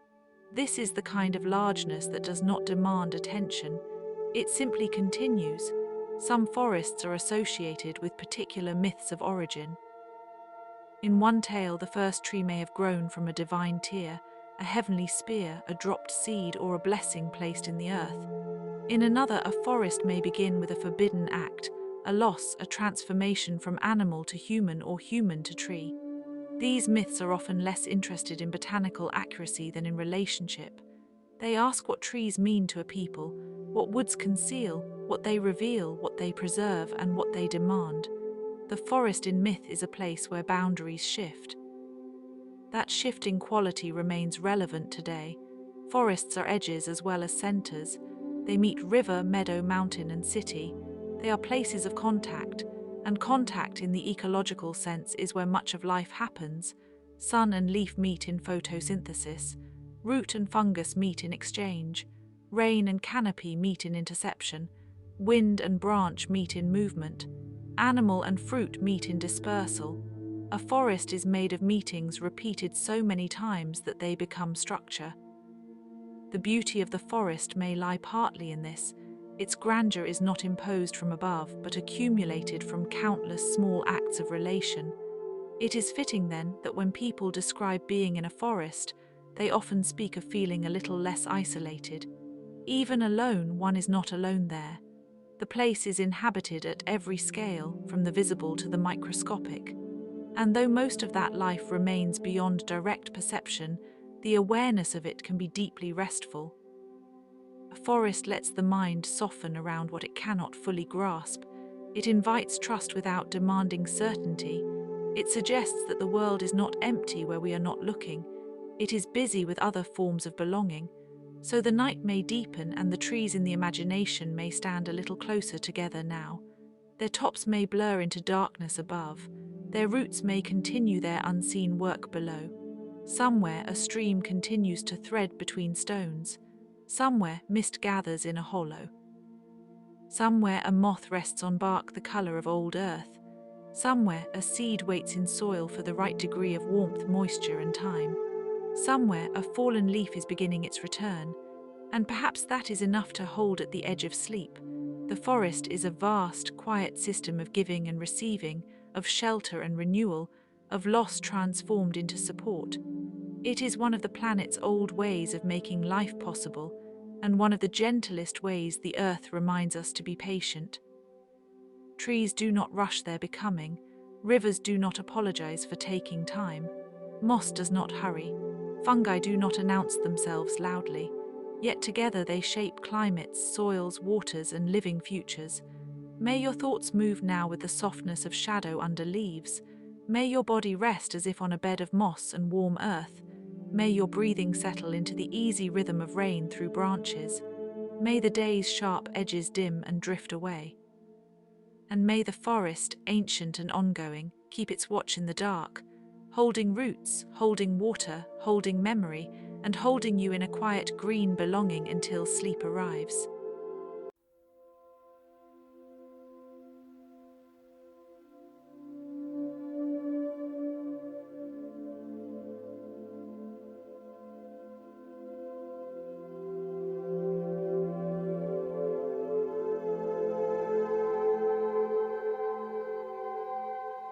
This is the kind of largeness that does not demand attention. It simply continues. Some forests are associated with particular myths of origin. In one tale, the first tree may have grown from a divine tear, a heavenly spear, a dropped seed, or a blessing placed in the earth. In another, a forest may begin with a forbidden act, a loss, a transformation from animal to human or human to tree. These myths are often less interested in botanical accuracy than in relationship. They ask what trees mean to a people, what woods conceal, what they reveal, what they preserve, and what they demand. The forest in myth is a place where boundaries shift. That shifting quality remains relevant today. Forests are edges as well as centers. They meet river, meadow, mountain, and city. They are places of contact, and contact in the ecological sense is where much of life happens. Sun and leaf meet in photosynthesis. Root and fungus meet in exchange. Rain and canopy meet in interception. Wind and branch meet in movement. Animal and fruit meet in dispersal. A forest is made of meetings repeated so many times that they become structure. The beauty of the forest may lie partly in this. Its grandeur is not imposed from above, but accumulated from countless small acts of relation. It is fitting, then, that when people describe being in a forest, they often speak of feeling a little less isolated. Even alone, one is not alone there. The place is inhabited at every scale, from the visible to the microscopic. And though most of that life remains beyond direct perception, the awareness of it can be deeply restful. A forest lets the mind soften around what it cannot fully grasp. It invites trust without demanding certainty. It suggests that the world is not empty where we are not looking. It is busy with other forms of belonging. So the night may deepen and the trees in the imagination may stand a little closer together now. Their tops may blur into darkness above. Their roots may continue their unseen work below. Somewhere a stream continues to thread between stones. Somewhere mist gathers in a hollow. Somewhere a moth rests on bark the color of old earth. Somewhere a seed waits in soil for the right degree of warmth, moisture, and time. Somewhere a fallen leaf is beginning its return, and perhaps that is enough to hold at the edge of sleep. The forest is a vast, quiet system of giving and receiving, of shelter and renewal, of loss transformed into support. It is one of the planet's old ways of making life possible, and one of the gentlest ways the earth reminds us to be patient. Trees do not rush their becoming. Rivers do not apologize for taking time. Moss does not hurry. Fungi do not announce themselves loudly. Yet together they shape climates, soils, waters, and living futures. May your thoughts move now with the softness of shadow under leaves. May your body rest as if on a bed of moss and warm earth. May your breathing settle into the easy rhythm of rain through branches. May the day's sharp edges dim and drift away. And may the forest, ancient and ongoing, keep its watch in the dark, holding roots, holding water, holding memory, and holding you in a quiet green belonging until sleep arrives.